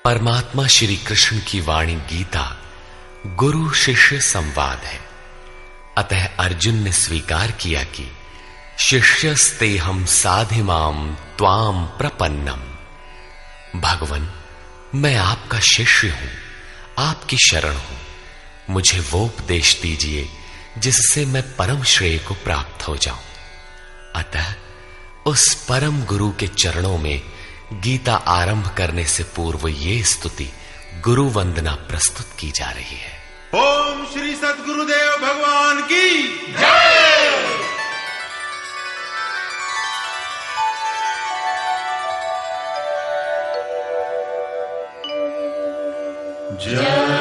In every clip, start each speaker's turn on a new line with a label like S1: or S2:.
S1: परमात्मा श्री कृष्ण की वाणी गीता गुरु शिष्य संवाद है। अतः अर्जुन ने स्वीकार किया कि शिष्यस्तेहं साधिमाम त्वाम प्रपन्नम। भगवन, मैं आपका शिष्य हूं, आपकी शरण हूं। मुझे वो उपदेश दीजिए जिससे मैं परम श्रेय को प्राप्त हो जाऊं। अतः उस परम गुरु के चरणों में गीता आरंभ करने से पूर्व ये स्तुति गुरु वंदना प्रस्तुत की जा रही है।
S2: ओम श्री सद्गुरुदेव भगवान की जय। जय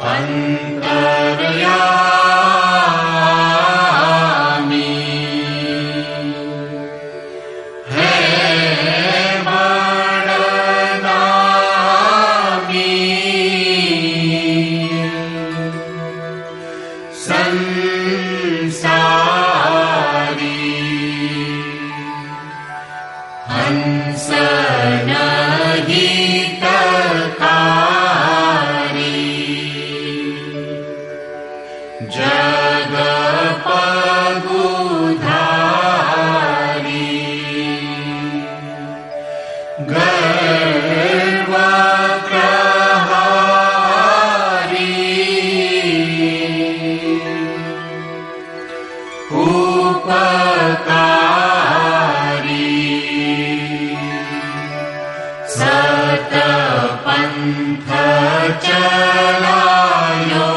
S3: अंतर्यामी सतपंथ चलायो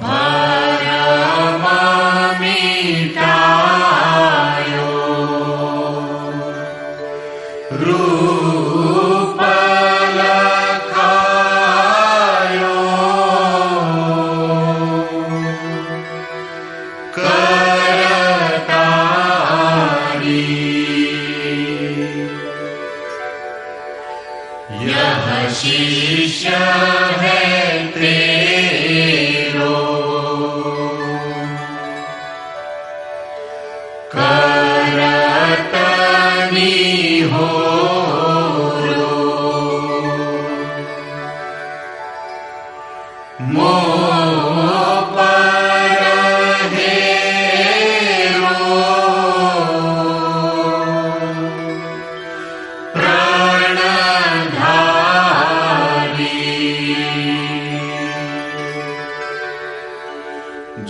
S3: भरम मिटायो रूप लखायो करतारी यह शिष्य है तेरो करतनी हो मोह पर हेरो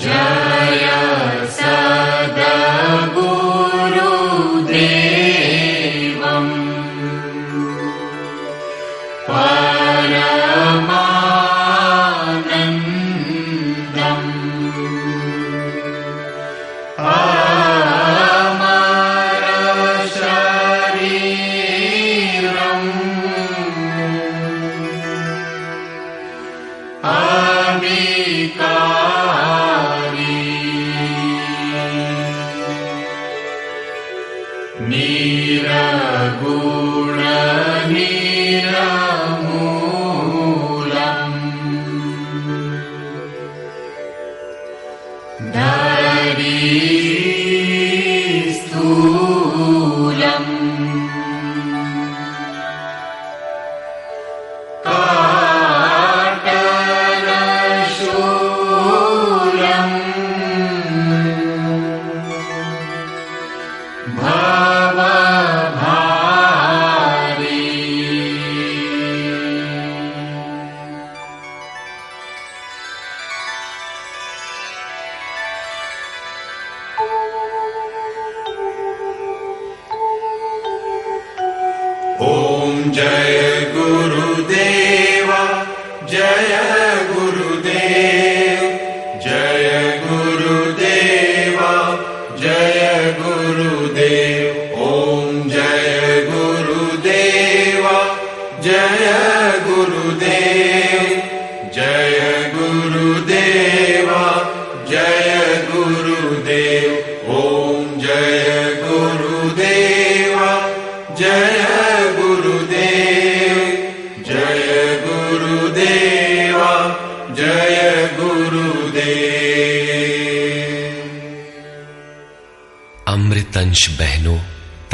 S3: जय सद्गुरुदेवम् परमानन्दम् अमर शरीरम् अविकारी निरगुण निरमूलम् धरी स्थूलम् काटनशूलम् भवभारी
S2: ओम जय गुरुदेव जय गुरुदेव जय गुरुदेव जय गुरुदेव ओम जय गुरुदेव जय गुरुदेव जय गुरुदेव जय गुरुदेव ओम जय गुरुदेव जय गुरुदेव जय गुरुदेव जय गुरुदेव।
S1: अमृतंश बहनों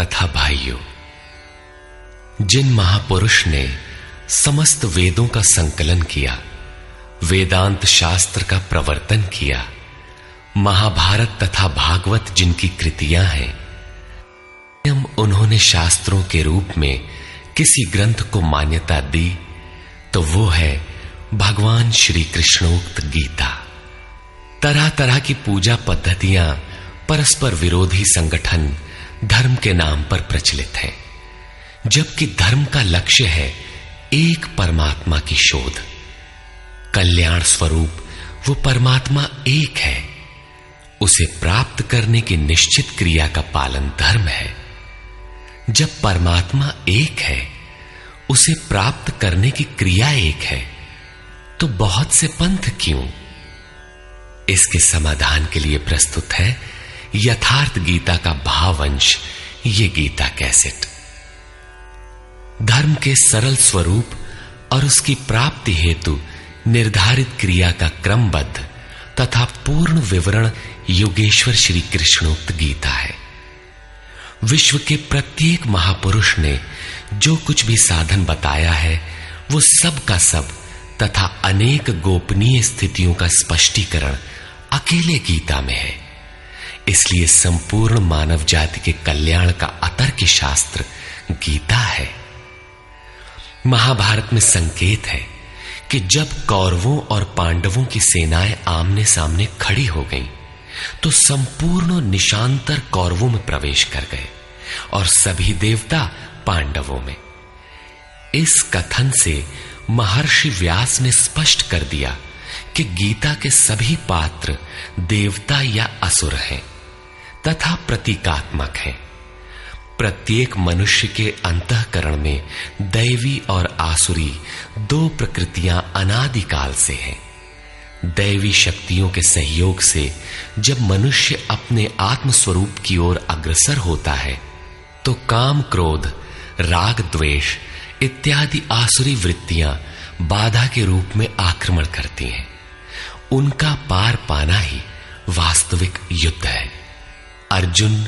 S1: तथा भाइयों, जिन महापुरुष ने समस्त वेदों का संकलन किया, वेदांत शास्त्र का प्रवर्तन किया, महाभारत तथा भागवत जिनकी कृतियां हैं, उन्होंने शास्त्रों के रूप में किसी ग्रंथ को मान्यता दी तो वो है भगवान श्री कृष्णोक्त गीता। तरह तरह की पूजा पद्धतियां, परस्पर विरोधी संगठन धर्म के नाम पर प्रचलित हैं, जबकि धर्म का लक्ष्य है एक परमात्मा की शोध। कल्याण स्वरूप वो परमात्मा एक है, उसे प्राप्त करने की निश्चित क्रिया का पालन धर्म है। जब परमात्मा एक है, उसे प्राप्त करने की क्रिया एक है, तो बहुत से पंथ क्यों? इसके समाधान के लिए प्रस्तुत है यथार्थ गीता का भावांश, ये गीता कैसेट। धर्म के सरल स्वरूप और उसकी प्राप्ति हेतु निर्धारित क्रिया का क्रमबद्ध तथा पूर्ण विवरण योगेश्वर श्री कृष्णोक्त गीता है। विश्व के प्रत्येक महापुरुष ने जो कुछ भी साधन बताया है, वो सब का सब तथा अनेक गोपनीय स्थितियों का स्पष्टीकरण अकेले गीता में है। इसलिए संपूर्ण मानव जाति के कल्याण का अतर्क्य शास्त्र गीता है। महाभारत में संकेत है कि जब कौरवों और पांडवों की सेनाएं आमने सामने खड़ी हो गईं, तो संपूर्ण निशांतर कौरवों में प्रवेश कर गए और सभी देवता पांडवों में। इस कथन से महर्षि व्यास ने स्पष्ट कर दिया कि गीता के सभी पात्र देवता या असुर हैं तथा प्रतीकात्मक हैं। प्रत्येक मनुष्य के अंतःकरण में दैवी और आसुरी दो प्रकृतियां अनादिकाल से हैं। दैवी शक्तियों के सहयोग से जब मनुष्य अपने आत्म स्वरूप की ओर अग्रसर होता है, तो काम, क्रोध, राग, द्वेष इत्यादि आसुरी वृत्तियां बाधा के रूप में आक्रमण करती हैं। उनका पार पाना ही वास्तविक युद्ध है। अर्जुन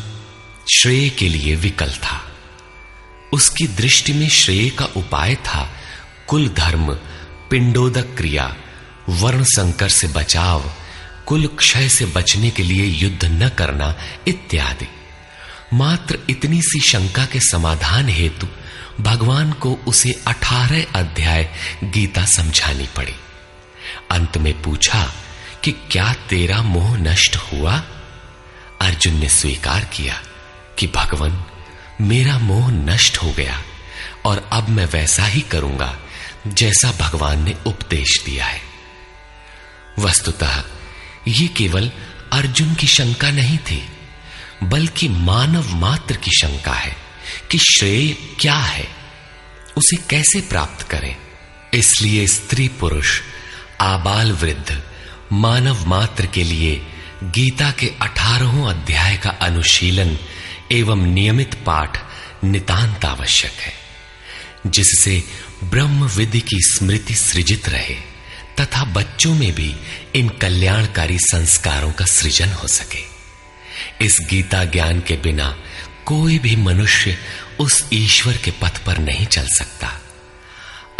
S1: श्रेय के लिए विकल था। उसकी दृष्टि में श्रेय का उपाय था कुल धर्म, पिंडोदक क्रिया, वर्ण संकर से बचाव, कुल क्षय से बचने के लिए युद्ध न करना इत्यादि। मात्र इतनी सी शंका के समाधान हेतु भगवान को उसे 18 अध्याय गीता समझानी पड़ी। अंत में पूछा कि क्या तेरा मोह नष्ट हुआ? अर्जुन ने स्वीकार किया कि भगवान, मेरा मोह नष्ट हो गया और अब मैं वैसा ही करूंगा जैसा भगवान ने उपदेश दिया है। वस्तुतः ये केवल अर्जुन की शंका नहीं थी, बल्कि मानव मात्र की शंका है कि श्रेय क्या है, उसे कैसे प्राप्त करें। इसलिए स्त्री पुरुष, आबाल वृद्ध, मानव मात्र के लिए गीता के 18 अध्याय का अनुशीलन एवं नियमित पाठ नितांत आवश्यक है, जिससे ब्रह्म विधि की स्मृति सृजित रहे तथा बच्चों में भी इन कल्याणकारी संस्कारों का सृजन हो सके। इस गीता ज्ञान के बिना कोई भी मनुष्य उस ईश्वर के पथ पर नहीं चल सकता।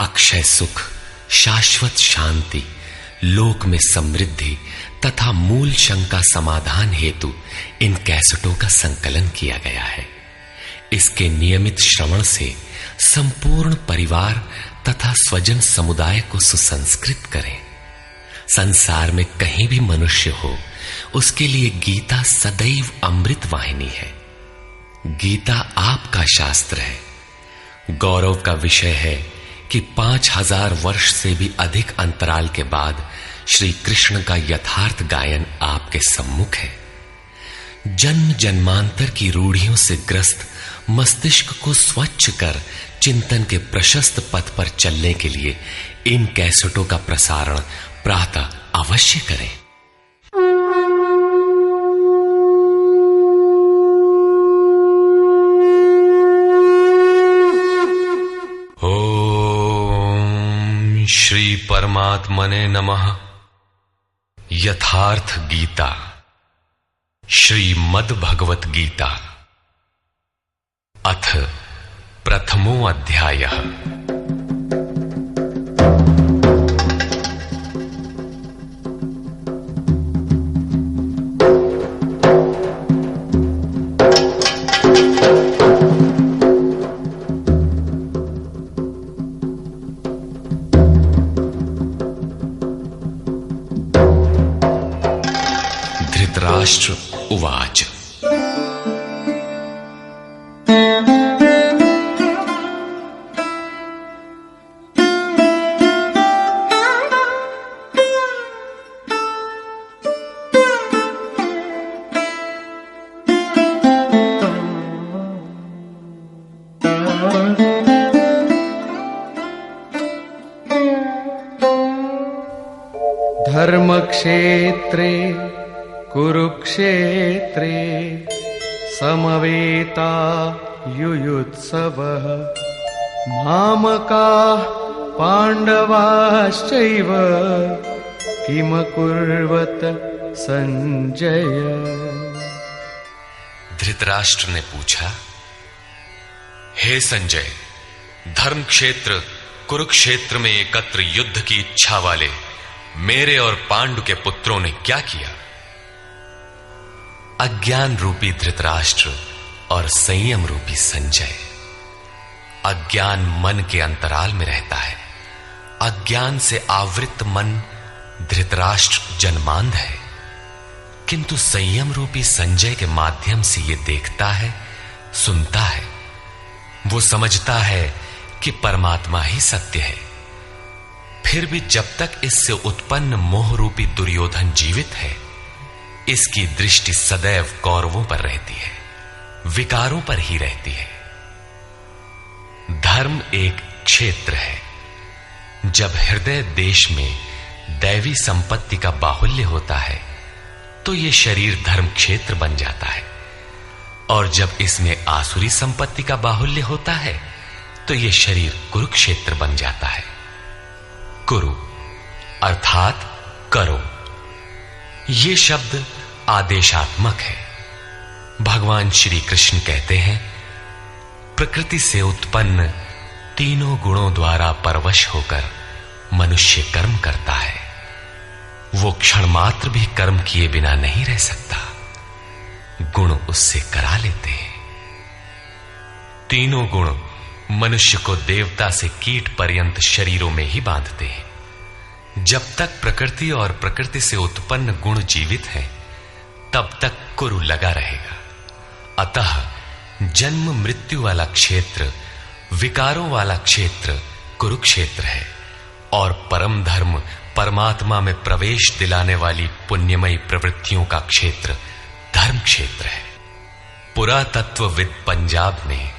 S1: अक्षय सुख, शाश्वत शांति, लोक में समृद्धि तथा मूल शंका समाधान हेतु इन कैसेटों का संकलन किया गया है। इसके नियमित श्रवण से संपूर्ण परिवार तथा स्वजन समुदाय को सुसंस्कृत करें। संसार में कहीं भी मनुष्य हो, उसके लिए गीता सदैव अमृत वाहिनी है। गीता आपका शास्त्र है। गौरव का विषय है कि 5000 वर्ष से भी अधिक अंतराल के बाद श्री कृष्ण का यथार्थ गायन आपके सम्मुख है। जन्म जन्मांतर की रूढ़ियों से ग्रस्त मस्तिष्क को स्वच्छ कर चिंतन के प्रशस्त पथ पर चलने के लिए इन कैसेटों का प्रसारण प्रातः अवश्य करें। ओम श्री परमात्मने नमः। यथार्थ गीता, श्रीमद् भगवत गीता, अथ प्रथमो अध्यायः। धृतराष्ट्र उवाच।
S4: धर्मक्षेत्रे कुरुक्षेत्रे समवेता युयुत्सवः मामकाः पाण्डवाश्चैव किमकुर्वत संजय।
S1: धृतराष्ट्र ने पूछा, हे संजय, धर्म क्षेत्र कुरुक्षेत्र में एकत्र युद्ध की इच्छा वाले मेरे और पांडु के पुत्रों ने क्या किया? अज्ञान रूपी धृतराष्ट्र और संयम रूपी संजय। अज्ञान मन के अंतराल में रहता है अज्ञान से आवृत मन धृतराष्ट्र जन्मांध है, किंतु संयम रूपी संजय के माध्यम से यह देखता है, सुनता है। वो समझता है कि परमात्मा ही सत्य है। फिर भी जब तक इससे उत्पन्न मोह रूपी दुर्योधन जीवित है, इसकी दृष्टि सदैव कौरवों पर रहती है, विकारों पर ही रहती है। धर्म एक क्षेत्र है। जब हृदय देश में दैवी संपत्ति का बाहुल्य होता है तो यह शरीर धर्म क्षेत्र बन जाता है, और जब इसमें आसुरी संपत्ति का बाहुल्य होता है तो यह शरीर कुरुक्षेत्र बन जाता है। कुरु अर्थात करो। यह शब्द आदेशात्मक है। भगवान श्री कृष्ण कहते हैं, प्रकृति से उत्पन्न तीनों गुणों द्वारा परवश होकर मनुष्य कर्म करता है। वो क्षण मात्र भी कर्म किए बिना नहीं रह सकता, गुण उससे करा लेते हैं। तीनों गुण मनुष्य को देवता से कीट पर्यंत शरीरों में ही बांधते हैं। जब तक प्रकृति और प्रकृति से उत्पन्न गुण जीवित हैं, तब तक कुरु लगा रहेगा। अतः जन्म मृत्यु वाला क्षेत्र, विकारों वाला क्षेत्र कुरुक्षेत्र है, और परम धर्म परमात्मा में प्रवेश दिलाने वाली पुण्यमयी प्रवृत्तियों का क्षेत्र धर्म क्षेत्र है। पुरातत्वविद पंजाब में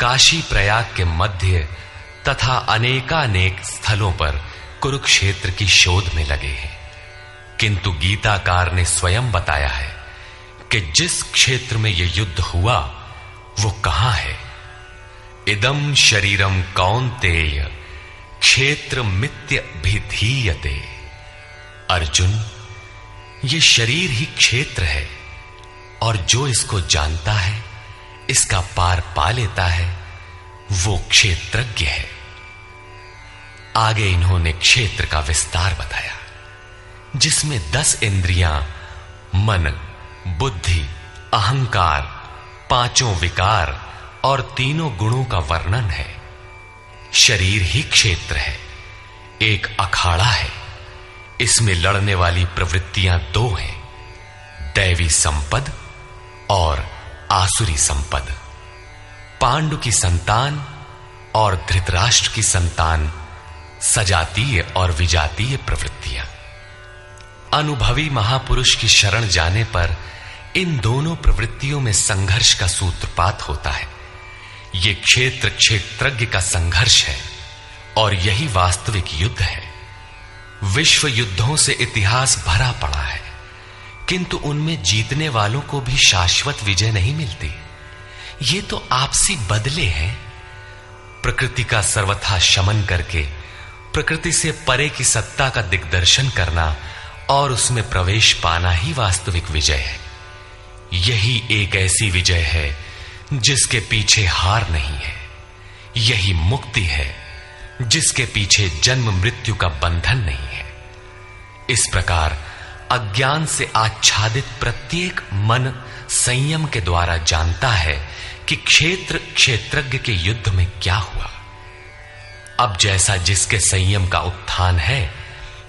S1: काशी प्रयाग के मध्य तथा अनेकानेक स्थलों पर कुरुक्षेत्र की शोध में लगे हैं, किंतु गीताकार ने स्वयं बताया है कि जिस क्षेत्र में यह युद्ध हुआ वो कहां है। इदम शरीरम कौन्तेय क्षेत्र मित्य भिधीयते। अर्जुन, ये शरीर ही क्षेत्र है, और जो इसको जानता है, इसका पार पा लेता है, वो क्षेत्रज्ञ है। आगे इन्होंने क्षेत्र का विस्तार बताया, जिसमें 10 इंद्रियां, मन, बुद्धि, अहंकार, 5 विकार और 3 गुणों का वर्णन है। शरीर ही क्षेत्र है, एक अखाड़ा है। इसमें लड़ने वाली प्रवृत्तियां 2 हैं, दैवी संपद और आसुरी संपद। पांडु की संतान और धृतराष्ट्र की संतान सजातीय और विजातीय प्रवृत्तियां। अनुभवी महापुरुष की शरण जाने पर इन दोनों प्रवृत्तियों में संघर्ष का सूत्रपात होता है। यह क्षेत्र क्षेत्रज्ञ का संघर्ष है, और यही वास्तविक युद्ध है। विश्व युद्धों से इतिहास भरा पड़ा है, किंतु उनमें जीतने वालों को भी शाश्वत विजय नहीं मिलती। ये तो आपसी बदले हैं। प्रकृति का सर्वथा शमन करके प्रकृति से परे की सत्ता का दिग्दर्शन करना और उसमें प्रवेश पाना ही वास्तविक विजय है। यही एक ऐसी विजय है जिसके पीछे हार नहीं है। यही मुक्ति है जिसके पीछे जन्म मृत्यु का बंधन नहीं है। इस प्रकार अज्ञान से आच्छादित प्रत्येक मन संयम के द्वारा जानता है कि क्षेत्र क्षेत्रज्ञ के युद्ध में क्या हुआ। अब जैसा जिसके संयम का उत्थान है,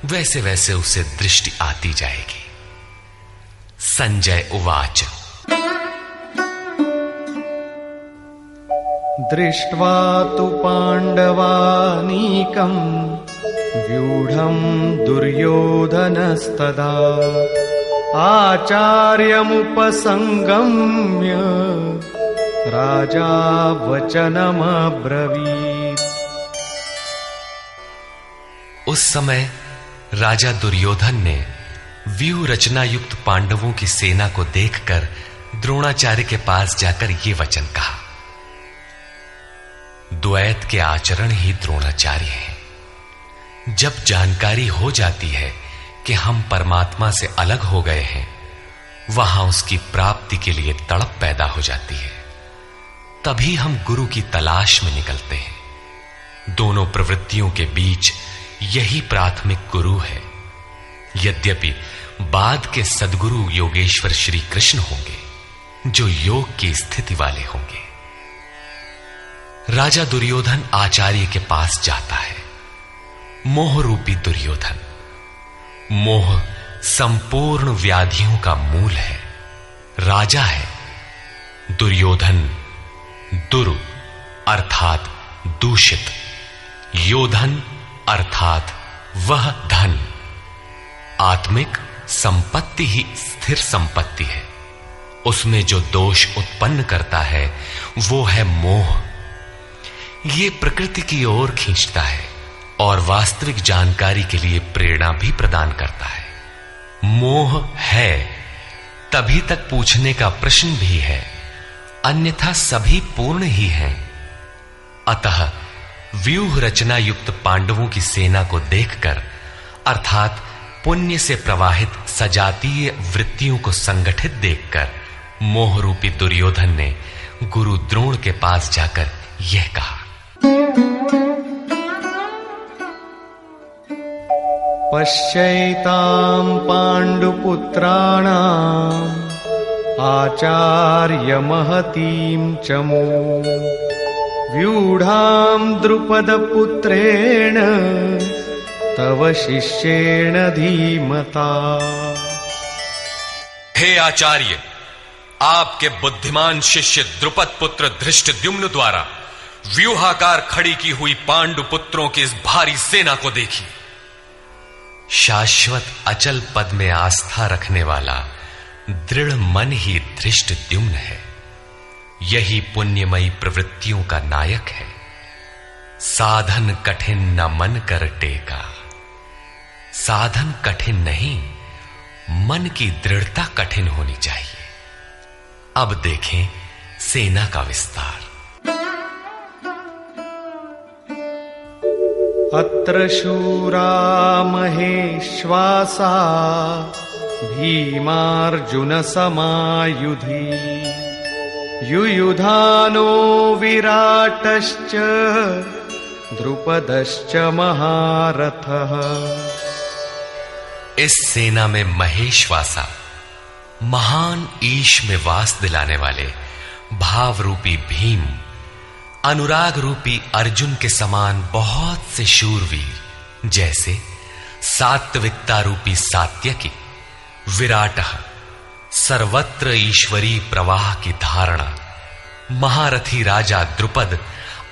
S1: वैसे वैसे उसे दृष्टि आती जाएगी। संजय उवाच।
S4: दृष्ट्वा तु पाण्डवानीकं व्यूढं दुर्योधनस्तदा आचार्यमुपसंगम्य राजा वचनमब्रवीत्।
S1: उस समय राजा दुर्योधन ने व्यूह रचना युक्त पांडवों की सेना को देखकर द्रोणाचार्य के पास जाकर ये वचन कहा। द्वैत के आचरण ही द्रोणाचार्य हैं। जब जानकारी हो जाती है कि हम परमात्मा से अलग हो गए हैं, वहां उसकी प्राप्ति के लिए तड़प पैदा हो जाती है। तभी हम गुरु की तलाश में निकलते हैं। दोनों प्रवृत्तियों के बीच यही प्राथमिक गुरु है। यद्यपि बाद के सद्गुरु योगेश्वर श्री कृष्ण होंगे, जो योग की स्थिति वाले होंगे। राजा दुर्योधन आचार्य के पास जाता है। मोह रूपी दुर्योधन। मोह संपूर्ण व्याधियों का मूल है, राजा है। दुर्योधन दुरु अर्थात दूषित, योधन अर्थात वह धन। आत्मिक संपत्ति ही स्थिर संपत्ति है, उसमें जो दोष उत्पन्न करता है वो है मोह। ये प्रकृति की ओर खींचता है और वास्तविक जानकारी के लिए प्रेरणा भी प्रदान करता है। मोह है तभी तक पूछने का प्रश्न भी है, अन्यथा सभी पूर्ण ही हैं। अतः व्यूह रचना युक्त पांडवों की सेना को देखकर, अर्थात पुण्य से प्रवाहित सजातीय वृत्तियों को संगठित देखकर, मोह रूपी दुर्योधन ने गुरु द्रोण के पास जाकर यह कहा।
S4: पश्यैतां पांडुपुत्राणां आचार्य महतीं चमू व्यूढ़ां द्रुपदपुत्रेण तव शिष्येण धीमता।
S1: हे आचार्य, आपके बुद्धिमान शिष्य द्रुपद पुत्र धृष्टद्युम्न द्वारा व्यूहाकार खड़ी की हुई पांडु पुत्रों की इस भारी सेना को देखिए। शाश्वत अचल पद में आस्था रखने वाला दृढ़ मन ही धृष्टद्युम्न है। यही पुण्यमयी प्रवृत्तियों का नायक है। साधन कठिन न मन कर टेका। साधन कठिन नहीं, मन की दृढ़ता कठिन होनी चाहिए। अब देखें सेना का विस्तार।
S4: अत्र शूरा महेश्वासा भीमार्जुन समायुधि युयुधानो विराटश्च द्रुपदश्च महारथः।
S1: इस सेना में महेश्वासा, महान ईश में वास दिलाने वाले भाव रूपी भीम, अनुराग रूपी अर्जुन के समान बहुत से शूरवीर, जैसे सात्विकता रूपी सात्यकी, विराटः सर्वत्र ईश्वरी प्रवाह की धारणा, महारथी राजा द्रुपद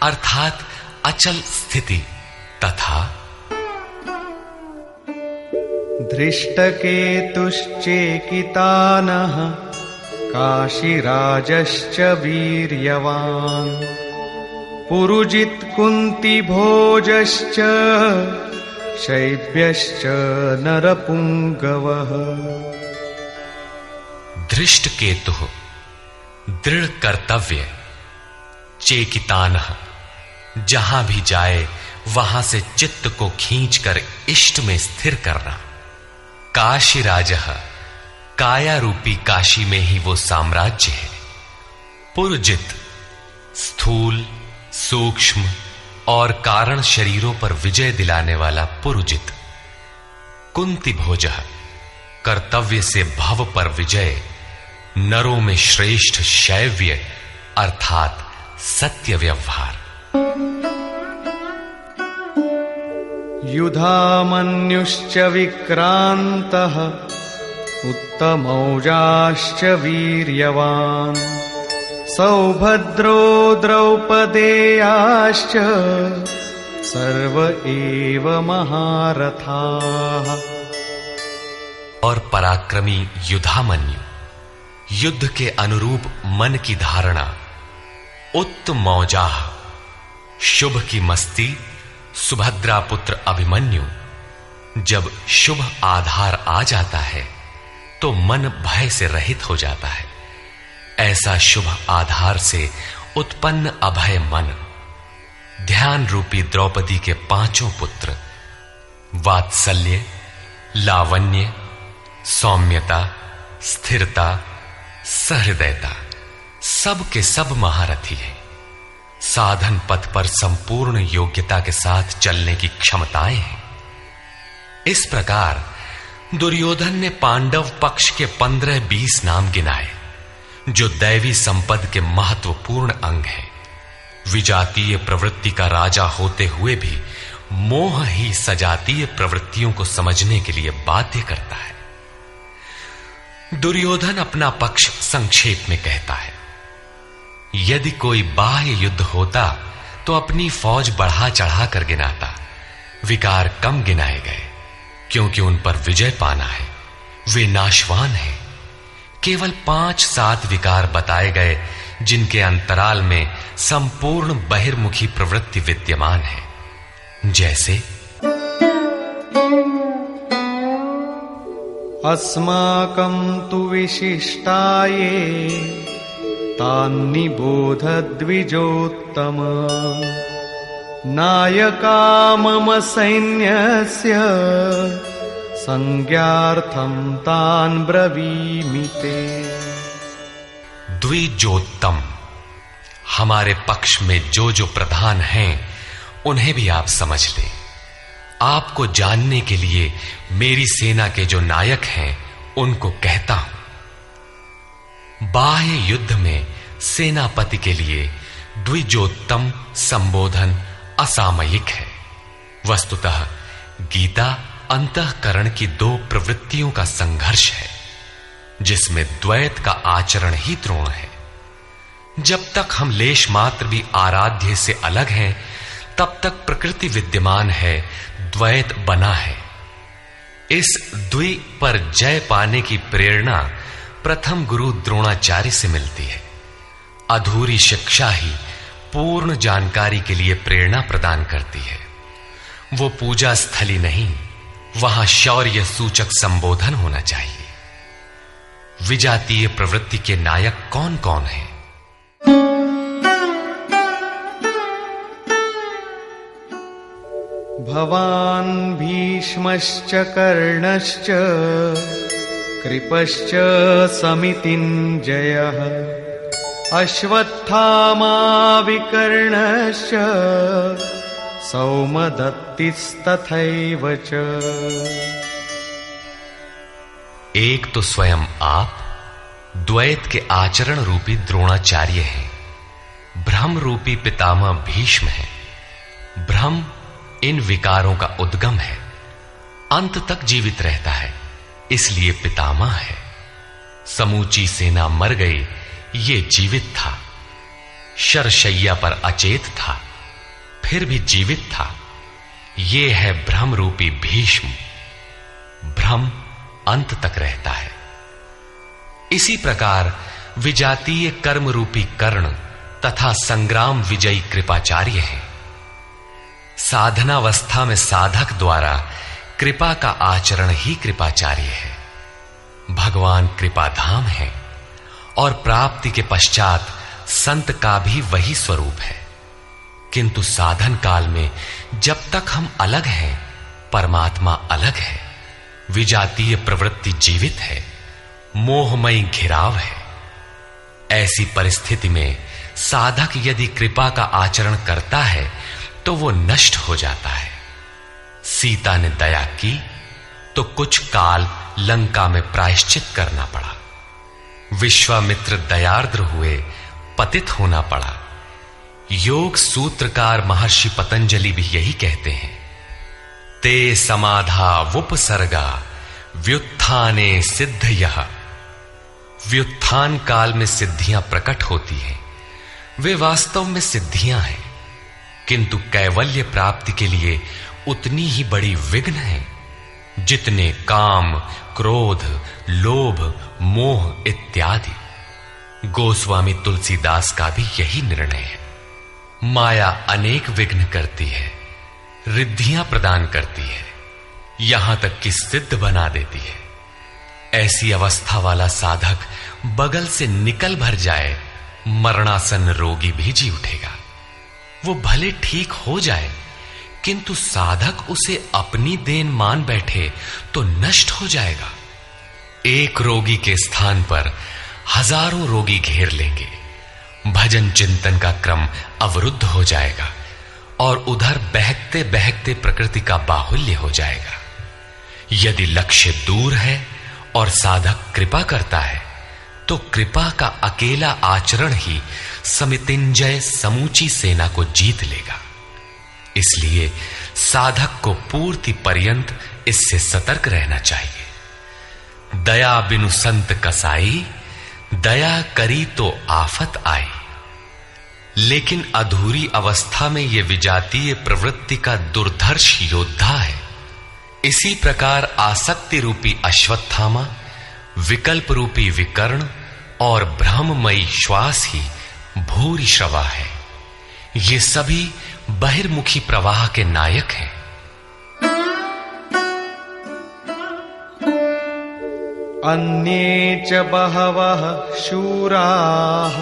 S1: अर्थात अचल स्थिति, तथा
S4: धृष्टकेतुश्चेकितानः काशीराजश्च वीर्यवान् पुरुजित् कुन्तिभोजश्च शैब्यश्च नरपुंगवः।
S1: धृष्टकेतुः दृढ़ कर्तव्य, चेकितानः जहां भी जाए वहां से चित्त को खींचकर इष्ट में स्थिर करना, काशीराजः काया रूपी काशी में ही वो साम्राज्य है, पुरजित स्थूल सूक्ष्म और कारण शरीरों पर विजय दिलाने वाला पुरुजित, कुंती भोजः कर्तव्य से भव पर विजय, नरों में श्रेष्ठ शैव्य अर्थात सत्य व्यवहार।
S4: युधामन्युश्च विक्रान्तः उत्तमौजाश्च वीर्यवान् सौभद्रो द्रौपदेयाश्च सर्व एव महारथाः।
S1: और पराक्रमी युधामन्यु, युद्ध के अनुरूप मन की धारणा, उत्तमौजाः शुभ की मस्ती, सुभद्रा पुत्र अभिमन्यु। जब शुभ आधार आ जाता है तो मन भय से रहित हो जाता है। ऐसा शुभ आधार से उत्पन्न अभय मन, ध्यान रूपी द्रौपदी के पांचों पुत्र वात्सल्य, लावण्य, सौम्यता, स्थिरता, सहृदयता, सब के सब महारथी है। साधन पथ पर संपूर्ण योग्यता के साथ चलने की क्षमताएं हैं। इस प्रकार दुर्योधन ने पांडव पक्ष के 15-20 नाम गिनाए, जो दैवी संपद के महत्वपूर्ण अंग है। विजातीय प्रवृत्ति का राजा होते हुए भी मोह ही सजातीय प्रवृत्तियों को समझने के लिए बाध्य करता है। दुर्योधन अपना पक्ष संक्षेप में कहता है, यदि कोई बाह्य युद्ध होता तो अपनी फौज बढ़ा चढ़ा कर गिनाता, विकार कम गिनाए गए, क्योंकि उन पर विजय पाना है, वे नाशवान हैं। केवल 5-7 विकार बताए गए, जिनके अंतराल में संपूर्ण बहिर्मुखी प्रवृत्ति विद्यमान है, जैसे
S4: अस्माकं तु विशिष्टाये तान्निबोध द्विजोत्तम नायका मम सैन्यस्य संज्ञार्थं तान् ब्रवीमि ते।
S1: द्विजोत्तम, हमारे पक्ष में जो जो प्रधान हैं उन्हें भी आप समझ लें। आपको जानने के लिए मेरी सेना के जो नायक हैं उनको कहता हूं। बाह्य युद्ध में सेनापति के लिए द्विजोत्तम संबोधन असामयिक है। वस्तुतः गीता अंतःकरण की 2 प्रवृत्तियों का संघर्ष है, जिसमें द्वैत का आचरण ही द्रोण है। जब तक हम लेश मात्र भी आराध्य से अलग हैं, तब तक प्रकृति विद्यमान है, द्वैत बना है। इस द्वि पर जय पाने की प्रेरणा प्रथम गुरु द्रोणाचार्य से मिलती है। अधूरी शिक्षा ही पूर्ण जानकारी के लिए प्रेरणा प्रदान करती है। वो पूजा स्थली नहीं, वहां शौर्य सूचक संबोधन होना चाहिए। विजातीय प्रवृत्ति के नायक कौन कौन हैं?
S4: भवान् भीष्मश्च कर्णश्च कृपश्च समितिञ्जयः अश्वत्थामा विकर्णश्च सौमदत्तिस्तथैव च।
S1: एक तो स्वयं आप द्वैत के आचरण रूपी द्रोणाचार्य हैं। भ्रम रूपी पितामह भीष्म है। भ्रम इन विकारों का उद्गम है, अंत तक जीवित रहता है, इसलिए पितामह है। समूची सेना मर गई, ये जीवित था। शरशैया पर अचेत था, फिर भी जीवित था। ये है भ्रम रूपी भीष्म। भ्रम अंत तक रहता है। इसी प्रकार विजातीय कर्म रूपी कर्ण तथा संग्राम विजयी कृपाचार्य हैं। साधनावस्था में साधक द्वारा कृपा का आचरण ही कृपाचार्य है। भगवान कृपाधाम है और प्राप्ति के पश्चात संत का भी वही स्वरूप है। किंतु साधन काल में जब तक हम अलग हैं, परमात्मा अलग है। विजातीय प्रवृत्ति जीवित है, मोहमयी घिराव है। ऐसी परिस्थिति में साधक यदि कृपा का आचरण करता है तो वो नष्ट हो जाता है। सीता ने दया की तो कुछ काल लंका में प्रायश्चित करना पड़ा। विश्वामित्र दयार्द्र हुए, पतित होना पड़ा। योग सूत्रकार महर्षि पतंजलि भी यही कहते हैं, ते समाधा वुपसर्गा व्युत्थाने सिद्धयः। व्युत्थान काल में सिद्धियां प्रकट होती हैं, वे वास्तव में सिद्धियां हैं, किंतु कैवल्य प्राप्ति के लिए उतनी ही बड़ी विघ्न है जितने काम, क्रोध, लोभ, मोह इत्यादि। गोस्वामी तुलसीदास का भी यही निर्णय है। माया अनेक विघ्न करती है, रिद्धियां प्रदान करती है, यहां तक कि सिद्ध बना देती है। ऐसी अवस्था वाला साधक बगल से निकल भर जाए, मरणासन रोगी भी जी उठेगा। वो भले ठीक हो जाए, किंतु साधक उसे अपनी देन मान बैठे तो नष्ट हो जाएगा। एक रोगी के स्थान पर हजारों रोगी घेर लेंगे। भजन चिंतन का क्रम अवरुद्ध हो जाएगा और उधर बहकते बहकते प्रकृति का बाहुल्य हो जाएगा। यदि लक्ष्य दूर है और साधक कृपा करता है तो कृपा का अकेला आचरण ही समितिंजय समूची सेना को जीत लेगा। इसलिए साधक को पूर्ति पर्यंत इससे सतर्क रहना चाहिए। दया बिनु संत कसाई, दया करी तो आफत आई। लेकिन अधूरी अवस्था में यह विजातीय प्रवृत्ति का दुर्धर्ष योद्धा है। इसी प्रकार आसक्ति रूपी अश्वत्थामा, विकल्प रूपी विकर्ण और भ्रममयी श्वास ही भूरिश्रवा है। ये सभी बहिर्मुखी प्रवाह के नायक हैं।
S4: अन्ये च बहवः शूराः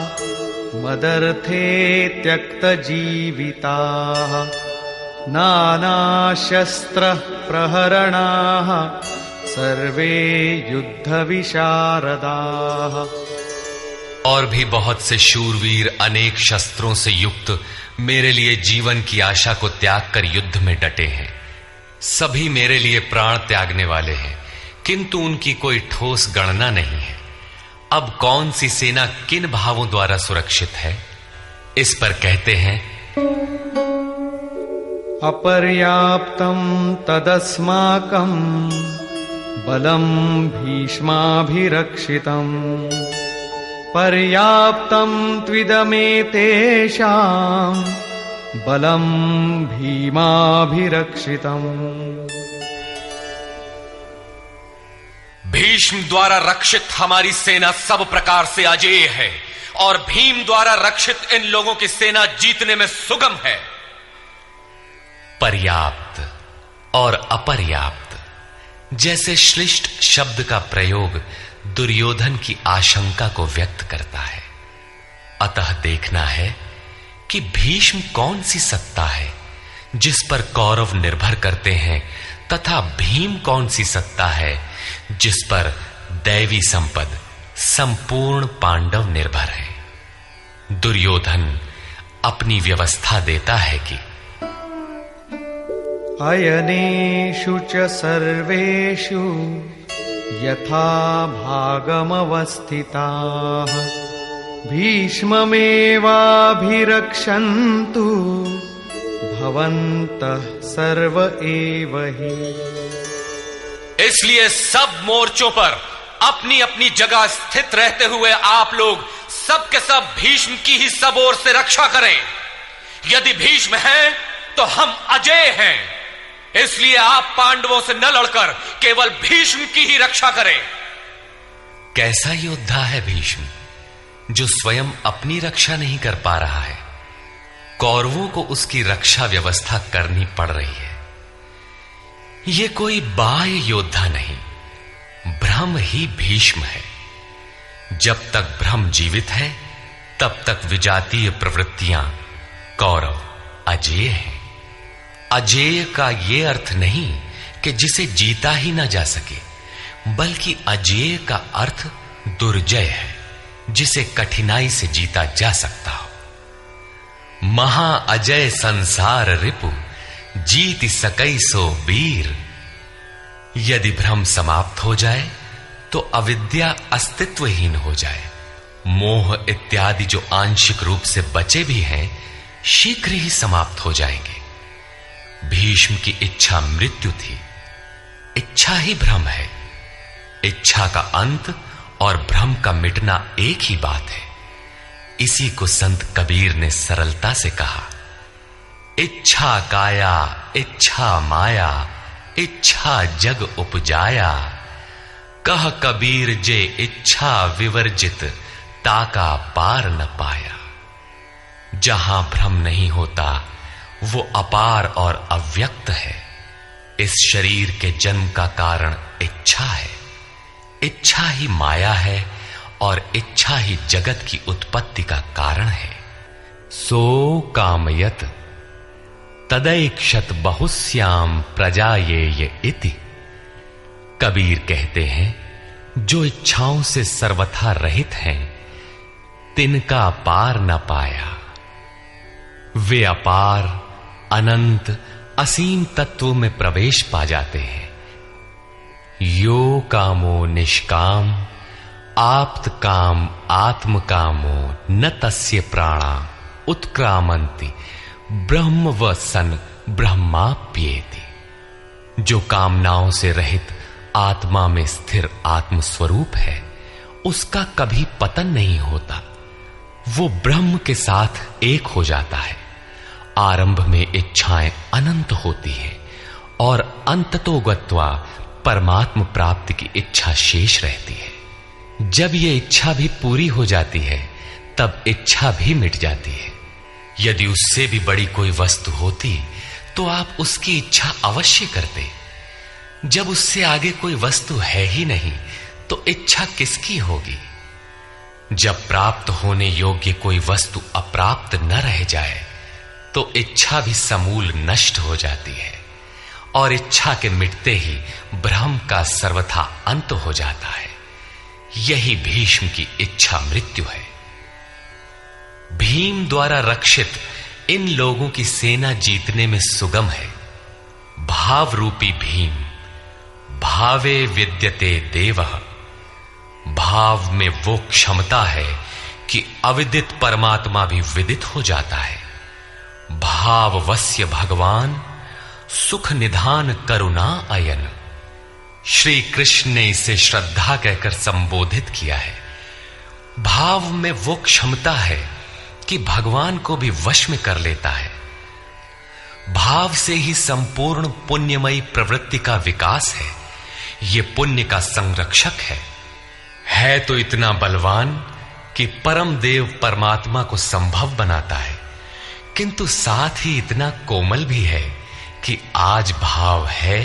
S4: मदर्थे त्यक्तजीविताः नानाशस्त्रः प्रहरणाः सर्वे युद्धविशारदाः।
S1: और भी बहुत से शूरवीर अनेक शस्त्रों से युक्त मेरे लिए जीवन की आशा को त्याग कर युद्ध में डटे हैं। सभी मेरे लिए प्राण त्यागने वाले हैं, किंतु उनकी कोई ठोस गणना नहीं है। अब कौन सी सेना किन भावों द्वारा सुरक्षित है, इस पर कहते हैं
S4: अपर्याप्तं तदस्माकं बलं भीष्माभिरक्षितं पर्याप्तं त्विदमेतेषां बलं भीमाभिरक्षितम्।
S1: भीष्म द्वारा रक्षित हमारी सेना सब प्रकार से अजेय है और भीम द्वारा रक्षित इन लोगों की सेना जीतने में सुगम है। पर्याप्त और अपर्याप्त जैसे श्लिष्ट शब्द का प्रयोग दुर्योधन की आशंका को व्यक्त करता है। अतः देखना है कि भीष्म कौन सी सत्ता है जिस पर कौरव निर्भर करते हैं, तथा भीम कौन सी सत्ता है जिस पर दैवी संपद संपूर्ण पांडव निर्भर है। दुर्योधन अपनी व्यवस्था देता है कि
S4: अयनेषु च सर्वेषु यथा भागमवस्थिताः भीष्ममेवाभिरक्षन्तु भवन्तः सर्व एव हि।
S1: इसलिए सब मोर्चों पर अपनी अपनी जगह स्थित रहते हुए आप लोग सब के सब भीष्म की ही सब ओर से रक्षा करें। यदि भीष्म हैं तो हम अजेय हैं, इसलिए आप पांडवों से न लड़कर केवल भीष्म की ही रक्षा करें। कैसा योद्धा है भीष्म, जो स्वयं अपनी रक्षा नहीं कर पा रहा है, कौरवों को उसकी रक्षा व्यवस्था करनी पड़ रही है। यह कोई बाह्य योद्धा नहीं, ब्रह्म ही भीष्म है। जब तक ब्रह्म जीवित है तब तक विजातीय प्रवृत्तियां कौरव अजेय हैं। अजेय का यह अर्थ नहीं कि जिसे जीता ही ना जा सके, बल्कि अजेय का अर्थ दुर्जय है, जिसे कठिनाई से जीता जा सकता हो। महा अजय संसार रिपु जीत सकई सो वीर। यदि भ्रम समाप्त हो जाए तो अविद्या अस्तित्वहीन हो जाए। मोह इत्यादि जो आंशिक रूप से बचे भी हैं, शीघ्र ही समाप्त हो जाएंगे। भीष्म की इच्छा मृत्यु थी, इच्छा ही भ्रम है। इच्छा का अंत और भ्रम का मिटना एक ही बात है। इसी को संत कबीर ने सरलता से कहा, इच्छा काया इच्छा माया इच्छा जग उपजाया। कह कबीर जे इच्छा विवर्जित ताका पार न पाया। जहां भ्रम नहीं होता वो अपार और अव्यक्त है। इस शरीर के जन्म का कारण इच्छा है, इच्छा ही माया है और इच्छा ही जगत की उत्पत्ति का कारण है। सो कामयत तदैक्षत बहुश्याम प्रजायेय इति। कबीर कहते हैं, जो इच्छाओं से सर्वथा रहित हैं, तिनका पार न पाया। वे अपार अनंत असीम तत्व में प्रवेश पा जाते हैं। यो कामो निष्काम आप्त काम आत्म कामो न तस्य प्राणा उत्क्रामंति ब्रह्म व सन ब्रह्माप्येति। जो कामनाओं से रहित आत्मा में स्थिर आत्म स्वरूप है, उसका कभी पतन नहीं होता। वो ब्रह्म के साथ एक हो जाता है। आरंभ में इच्छाएं अनंत होती हैं और अंततो गत्वा परमात्म प्राप्ति की इच्छा शेष रहती है। जब ये इच्छा भी पूरी हो जाती है, तब इच्छा भी मिट जाती है। यदि उससे भी बड़ी कोई वस्तु होती तो आप उसकी इच्छा अवश्य करते। जब उससे आगे कोई वस्तु है ही नहीं, तो इच्छा किसकी होगी? जब प्राप्त होने योग्य कोई वस्तु अप्राप्त न रह जाए, तो इच्छा भी समूल नष्ट हो जाती है और इच्छा के मिटते ही ब्रह्म का सर्वथा अंत हो जाता है। यही भीष्म की इच्छा मृत्यु है। भीम द्वारा रक्षित इन लोगों की सेना जीतने में सुगम है। भाव रूपी भीम, भावे विद्यते देवः। भाव में वो क्षमता है कि अविदित परमात्मा भी विदित हो जाता है। भाववस्य भगवान सुख निधान करुणा अयन। श्री कृष्ण ने इसे श्रद्धा कहकर संबोधित किया है। भाव में वो क्षमता है कि भगवान को भी वश में कर लेता है। भाव से ही संपूर्ण पुण्यमयी प्रवृत्ति का विकास है। ये पुण्य का संरक्षक है तो इतना बलवान कि परम देव परमात्मा को संभव बनाता है, किंतु साथ ही इतना कोमल भी है कि आज भाव है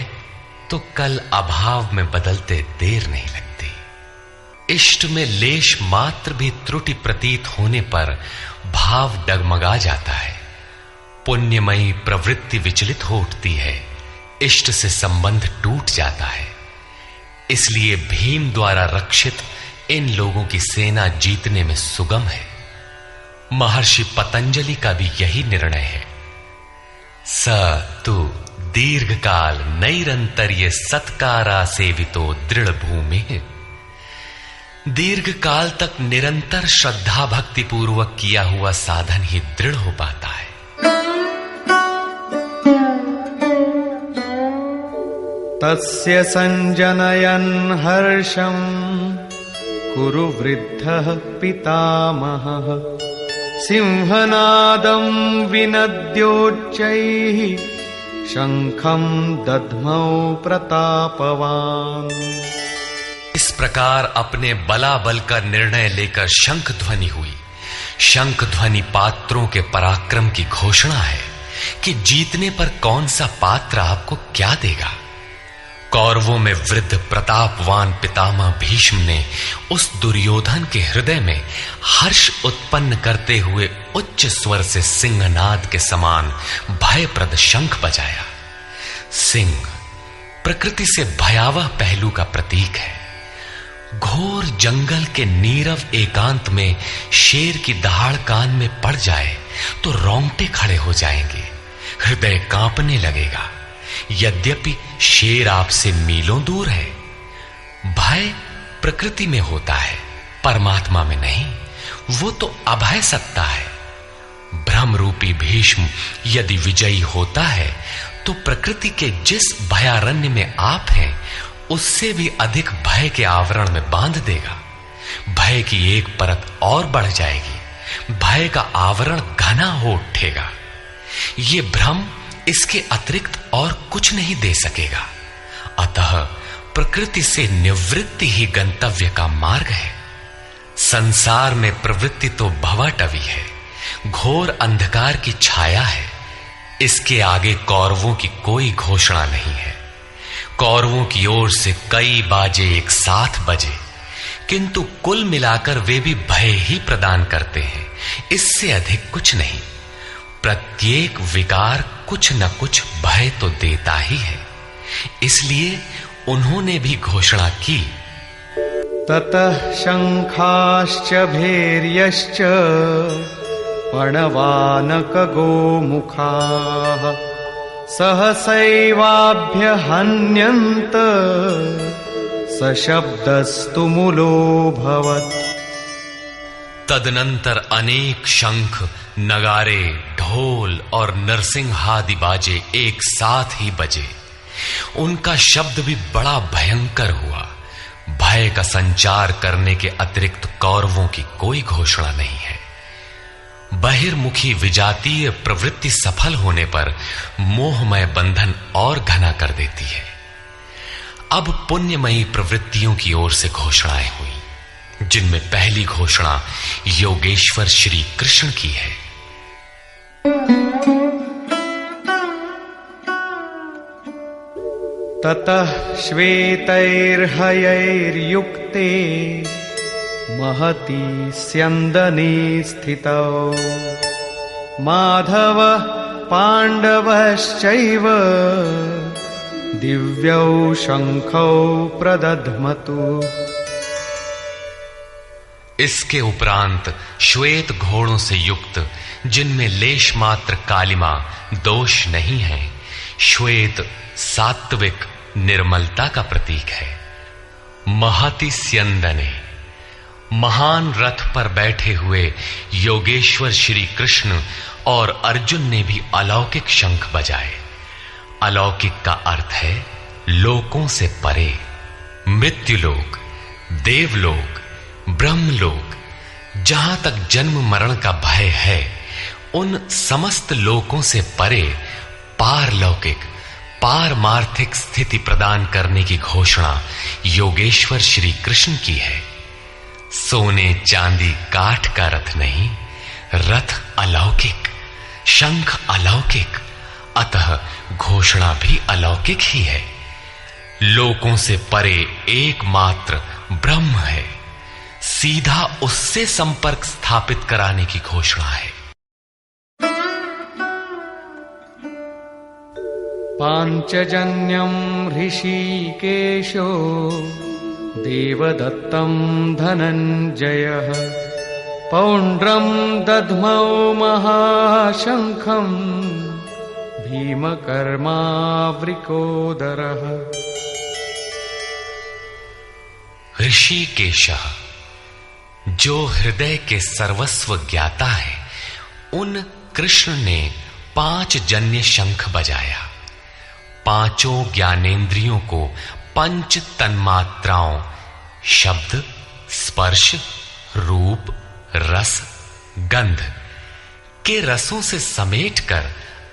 S1: तो कल अभाव में बदलते देर नहीं लगती। इष्ट में लेश मात्र भी त्रुटि प्रतीत होने पर भाव डगमगा जाता है। पुण्यमयी प्रवृत्ति विचलित हो उठती है, इष्ट से संबंध टूट जाता है। इसलिए भीम द्वारा रक्षित इन लोगों की सेना जीतने में सुगम है। महर्षि पतंजलि का भी यही निर्णय है। स तु दीर्घकाल नैरंतर्य सत्कारा सेवितो दृढ़ भूमि। दीर्घ काल तक निरंतर श्रद्धा भक्ति पूर्वक किया हुआ साधन ही दृढ़ हो पाता है।
S4: तस्य संजनयन् हर्षं कुरु वृद्धः पितामहः। सिंहनादं विनद्योच्चैः शंखं दध्मौ प्रतापवान्।
S1: इस प्रकार अपने बलाबल का निर्णय लेकर शंख ध्वनि हुई। शंख ध्वनि पात्रों के पराक्रम की घोषणा है कि जीतने पर कौन सा पात्र आपको क्या देगा। कौरवों में वृद्ध प्रतापवान पितामह भीष्म ने उस दुर्योधन के हृदय में हर्ष उत्पन्न करते हुए उच्च स्वर से सिंहनाद के समान भयप्रद शंख बजाया। सिंह प्रकृति से भयावह पहलू का प्रतीक है। घोर जंगल के नीरव एकांत में शेर की दहाड़ कान में पड़ जाए तो रोंगटे खड़े हो जाएंगे, हृदय कांपने लगेगा। यद्यपि शेर आपसे मीलों दूर है। भय प्रकृति में होता है, परमात्मा में नहीं। वो तो अभय सत्ता है। ब्रह्म रूपी भीष्म यदि विजयी होता है तो प्रकृति के जिस भयारण्य में आप हैं उससे भी अधिक भय के आवरण में बांध देगा। भय की एक परत और बढ़ जाएगी, भय का आवरण घना हो उठेगा। ये भ्रम इसके अतिरिक्त और कुछ नहीं दे सकेगा। अतः प्रकृति से निवृत्ति ही गंतव्य का मार्ग है। संसार में प्रवृत्ति तो भवाटवी है, घोर अंधकार की छाया है। इसके आगे कौरवों की कोई घोषणा नहीं है। कौरवों की ओर से कई बाजे एक साथ बजे, किंतु कुल मिलाकर वे भी भय ही प्रदान करते हैं, इससे अधिक कुछ नहीं। प्रत्येक विकार कुछ न कुछ भय तो देता ही है। इसलिए उन्होंने भी घोषणा की,
S4: ततः शंखाश्च भैर्यश्च प्रणवानक गोमुखाः सहसैवाभ्यहन्यन्त सशब्दस्तु मूलोऽभवत्।
S1: तदनंतर अनेक शंख, नगारे, ढोल और नरसिंहादि बाजे एक साथ ही बजे। उनका शब्द भी बड़ा भयंकर हुआ। भय का संचार करने के अतिरिक्त कौरवों की कोई घोषणा नहीं है। बहिर्मुखी विजातीय प्रवृत्ति सफल होने पर मोहमय बंधन और घना कर देती है। अब पुण्यमयी प्रवृत्तियों की ओर से घोषणाएं हुई, जिनमें पहली घोषणा योगेश्वर श्री कृष्ण की है।
S4: ततः श्वेतैर्हयैर्युक्ते महती स्यन्दने स्थितौ माधव पाण्डवश्चैव दिव्यौ शंखौ प्रदध्मतु।
S1: इसके उपरांत श्वेत घोड़ों से युक्त, जिनमें लेश मात्र कालिमा दोष नहीं है, श्वेत सात्विक निर्मलता का प्रतीक है। महति स्यन्दने, महान रथ पर बैठे हुए योगेश्वर श्री कृष्ण और अर्जुन ने भी अलौकिक शंख बजाए। अलौकिक का अर्थ है लोकों से परे। मृत्युलोक, देवलोक, ब्रह्मलोक, जहां तक जन्म मरण का भय है, उन समस्त लोकों से परे पारलौकिक पारमार्थिक स्थिति प्रदान करने की घोषणा योगेश्वर श्री कृष्ण की है। सोने चांदी काठ का रथ नहीं, रथ अलौकिक, शंख अलौकिक, अतः घोषणा भी अलौकिक ही है। लोकों से परे एकमात्र ब्रह्म है, सीधा उससे संपर्क स्थापित कराने की घोषणा है।
S4: पांचजन्यं ऋषिकेशो देवदत्तं धनञ्जयः पौंड्रं दध्मौ महाशंखं भीमकर्मावृकोदरः।
S1: ऋषिकेशः, जो हृदय के सर्वस्व ज्ञाता है, उन कृष्ण ने 5 जन्य शंख बजाया। पांचों ज्ञानेंद्रियों को पंच तन्मात्राओं शब्द, स्पर्श, रूप, रस, गंध के रसों से समेटकर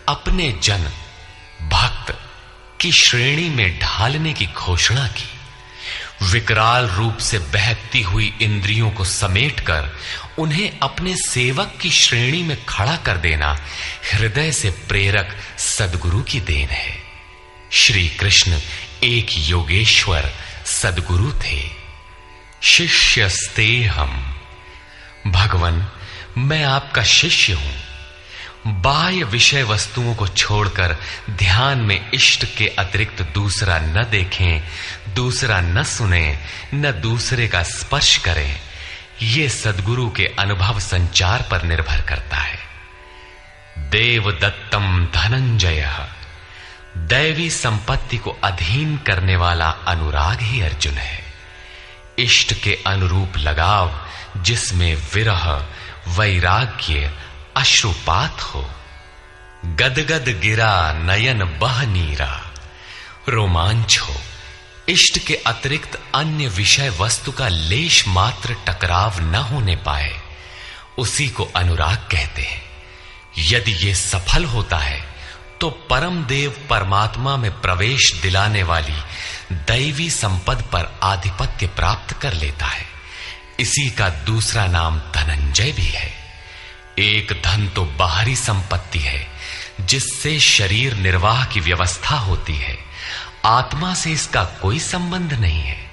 S1: अपने जन भक्त की श्रेणी में ढालने की घोषणा की। विकराल रूप से बहकती हुई इंद्रियों को समेटकर उन्हें अपने सेवक की श्रेणी में खड़ा कर देना हृदय से प्रेरक सद्गुरु की देन है। श्री कृष्ण एक योगेश्वर सद्गुरु थे। शिष्यस्तेहम्, भगवन मैं आपका शिष्य हूं। बाह्य विषय वस्तुओं को छोड़कर ध्यान में इष्ट के अतिरिक्त दूसरा न देखें, दूसरा न सुने, न दूसरे का स्पर्श करें। ये सद्गुरु के अनुभव संचार पर निर्भर करता है। देवदत्तम धनंजयः, दैवी संपत्ति को अधीन करने वाला अनुराग ही अर्जुन है। इष्ट के अनुरूप लगाव, जिसमें विरह, वैराग्य, अश्रुपात हो। गदगद गिरा नयन बह नीरा, रोमांच हो। इष्ट के अतिरिक्त अन्य विषय वस्तु का लेश मात्र टकराव न होने पाए, उसी को अनुराग कहते हैं। यदि ये सफल होता है तो परम देव परमात्मा में प्रवेश दिलाने वाली दैवी संपद पर आधिपत्य प्राप्त कर लेता है। इसी का दूसरा नाम धनंजय भी है। एक धन तो बाहरी संपत्ति है, जिससे शरीर निर्वाह की व्यवस्था होती है। आत्मा से इसका कोई संबंध नहीं है।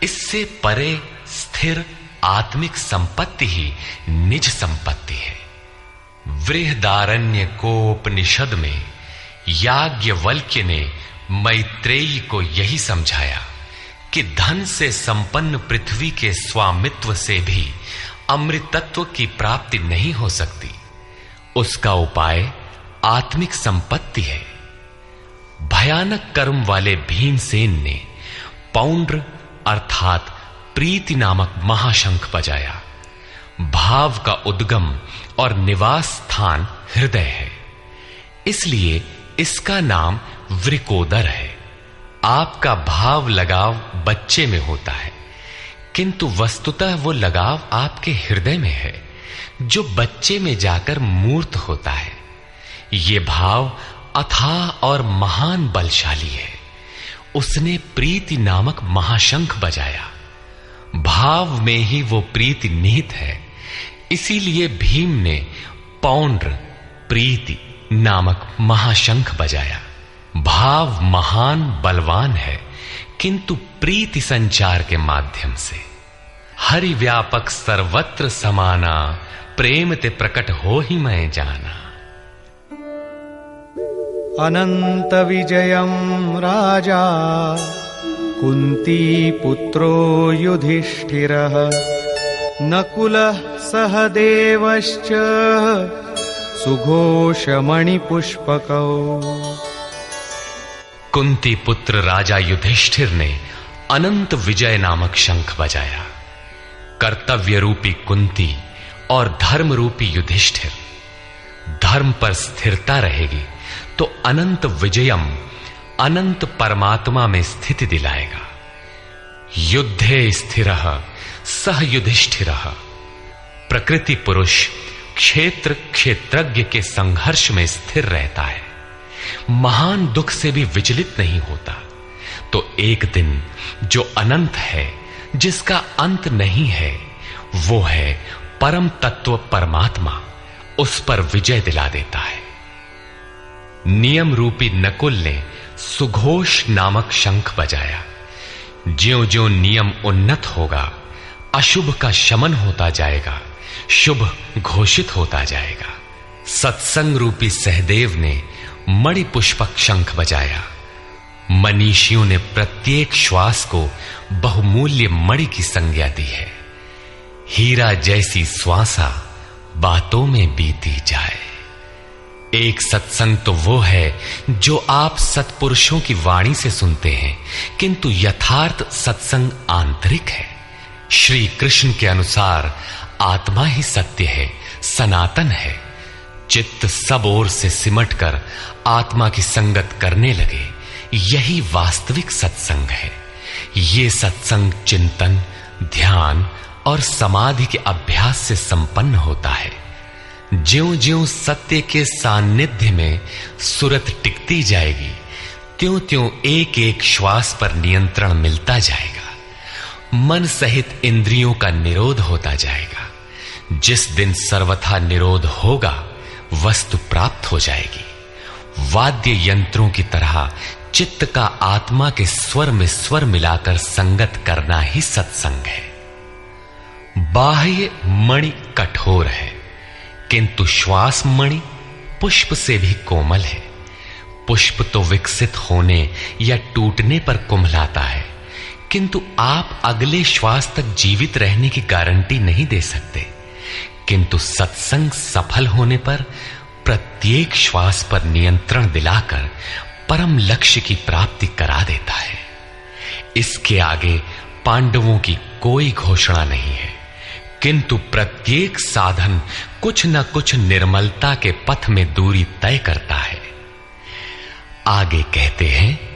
S1: इससे परे स्थिर आत्मिक संपत्ति ही निज संपत्ति है। बृहदारण्य कोपनिषद में याज्ञवल्क्य ने मैत्रेयी को यही समझाया कि धन से संपन्न पृथ्वी के स्वामित्व से भी अमृतत्व की प्राप्ति नहीं हो सकती। उसका उपाय आत्मिक संपत्ति है। भयानक कर्म वाले भीमसेन ने पौंड्र अर्थात प्रीति नामक महाशंख बजाया। भाव का उद्गम और निवास स्थान हृदय है, इसलिए इसका नाम वृकोदर है। आपका भाव लगाव बच्चे में होता है, किंतु वस्तुतः वो लगाव आपके हृदय में है, जो बच्चे में जाकर मूर्त होता है। ये भाव अथाह और महान बलशाली है। उसने प्रीति नामक महाशंख बजाया। भाव में ही वो प्रीति निहित है, इसीलिए भीम ने पौंड्र प्रीति नामक महाशंख बजाया। भाव महान बलवान है, किंतु प्रीति संचार के माध्यम से। हरि व्यापक सर्वत्र समाना, प्रेम ते प्रकट हो ही मैं जाना।
S4: अनंत विजयम राजा कुंती पुत्रो युधिष्ठिरः नकुलः सहदेवश्च सुघोषमणिपुष्पकौ।
S1: कुंती पुत्र राजा युधिष्ठिर ने अनंत विजय नामक शंख बजाया। कर्तव्य रूपी कुंती और धर्म रूपी युधिष्ठिर। धर्म पर स्थिरता रहेगी तो अनंत विजयम अनंत परमात्मा में स्थिति दिलाएगा। युद्धे स्थिरः सह युधिष्ठिरः। प्रकृति पुरुष क्षेत्र क्षेत्रज्ञ के संघर्ष में स्थिर रहता है, महान दुख से भी विचलित नहीं होता। तो एक दिन जो अनंत है, जिसका अंत नहीं है, वो है परम तत्व परमात्मा, उस पर विजय दिला देता है। नियम रूपी नकुल ने सुघोष नामक शंख बजाया। ज्यों ज्यों नियम उन्नत होगा, अशुभ का शमन होता जाएगा, शुभ घोषित होता जाएगा। सत्संग रूपी सहदेव ने मणिपुष्पक शंख बजाया। मनीषियों ने प्रत्येक श्वास को बहुमूल्य मणि की संज्ञा दी है। हीरा जैसी श्वासा बातों में बीती जाए। एक सत्संग तो वो है जो आप सत्पुरुषों की वाणी से सुनते हैं, किंतु यथार्थ सत्संग आंतरिक है। श्री कृष्ण के अनुसार आत्मा ही सत्य है, सनातन है। चित्त सब ओर से सिमटकर आत्मा की संगत करने लगे, यही वास्तविक सत्संग है। ये सत्संग चिंतन, ध्यान और समाधि के अभ्यास से संपन्न होता है। ज्यों ज्यों सत्य के सान्निध्य में सुरत टिकती जाएगी, त्यों त्यों एक एक श्वास पर नियंत्रण मिलता जाएगा। मन सहित इंद्रियों का निरोध होता जाएगा। जिस दिन सर्वथा निरोध होगा, वस्तु प्राप्त हो जाएगी। वाद्य यंत्रों की तरह चित्त का आत्मा के स्वर में स्वर मिलाकर संगत करना ही सत्संग है। बाह्य मणि कठोर है, किंतु श्वास मणि पुष्प से भी कोमल है। पुष्प तो विकसित होने या टूटने पर कुम्हलाता है, किंतु आप अगले श्वास तक जीवित रहने की गारंटी नहीं दे सकते। किंतु सत्संग सफल होने पर प्रत्येक श्वास पर नियंत्रण दिलाकर परम लक्ष्य की प्राप्ति करा देता है। इसके आगे पांडवों की कोई घोषणा नहीं है, किंतु प्रत्येक साधन कुछ न कुछ निर्मलता के पथ में दूरी तय करता है। आगे कहते हैं,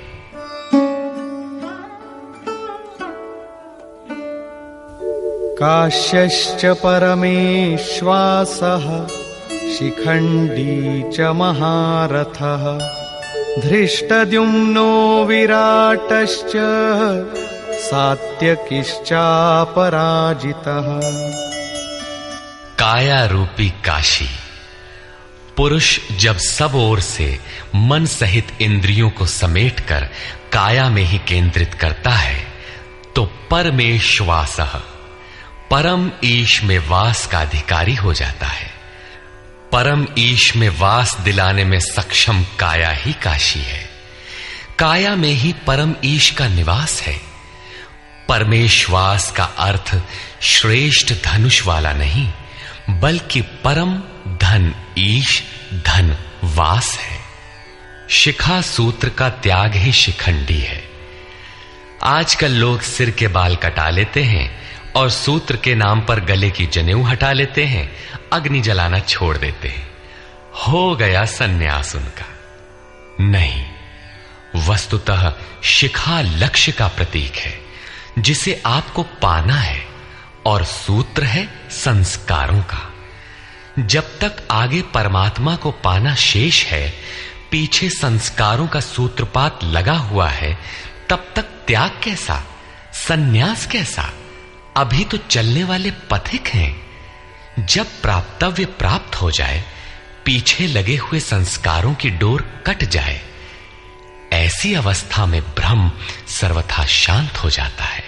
S4: काश्यश्च परमेश्वासः शिखण्डी च महारथः धृष्टद्युम्नो विराटश्च सात्यकिश्चापराजितः।
S1: काया रूपी काशी। पुरुष जब सब ओर से मन सहित इंद्रियों को समेटकर काया में ही केंद्रित करता है, तो परमेश्वासः परम ईश में वास का अधिकारी हो जाता है। परम ईश में वास दिलाने में सक्षम काया ही काशी है। काया में ही परम ईश का निवास है। परमेश्वास का अर्थ श्रेष्ठ धनुष वाला नहीं, बल्कि परम धन ईश धन वास है। शिखा सूत्र का त्याग ही शिखंडी है। आजकल लोग सिर के बाल कटा लेते हैं और सूत्र के नाम पर गले की जनेऊ हटा लेते हैं, अग्नि जलाना छोड़ देते हैं। हो गया सन्यास उनका। नहीं, वस्तुतः शिखा लक्ष्य का प्रतीक है जिसे आपको पाना है, और सूत्र है संस्कारों का। जब तक आगे परमात्मा को पाना शेष है, पीछे संस्कारों का सूत्रपात लगा हुआ है, तब तक त्याग कैसा, सन्यास कैसा? अभी तो चलने वाले पथिक हैं। जब प्राप्तव्य प्राप्त हो जाए, पीछे लगे हुए संस्कारों की डोर कट जाए, ऐसी अवस्था में ब्रह्म सर्वथा शांत हो जाता है।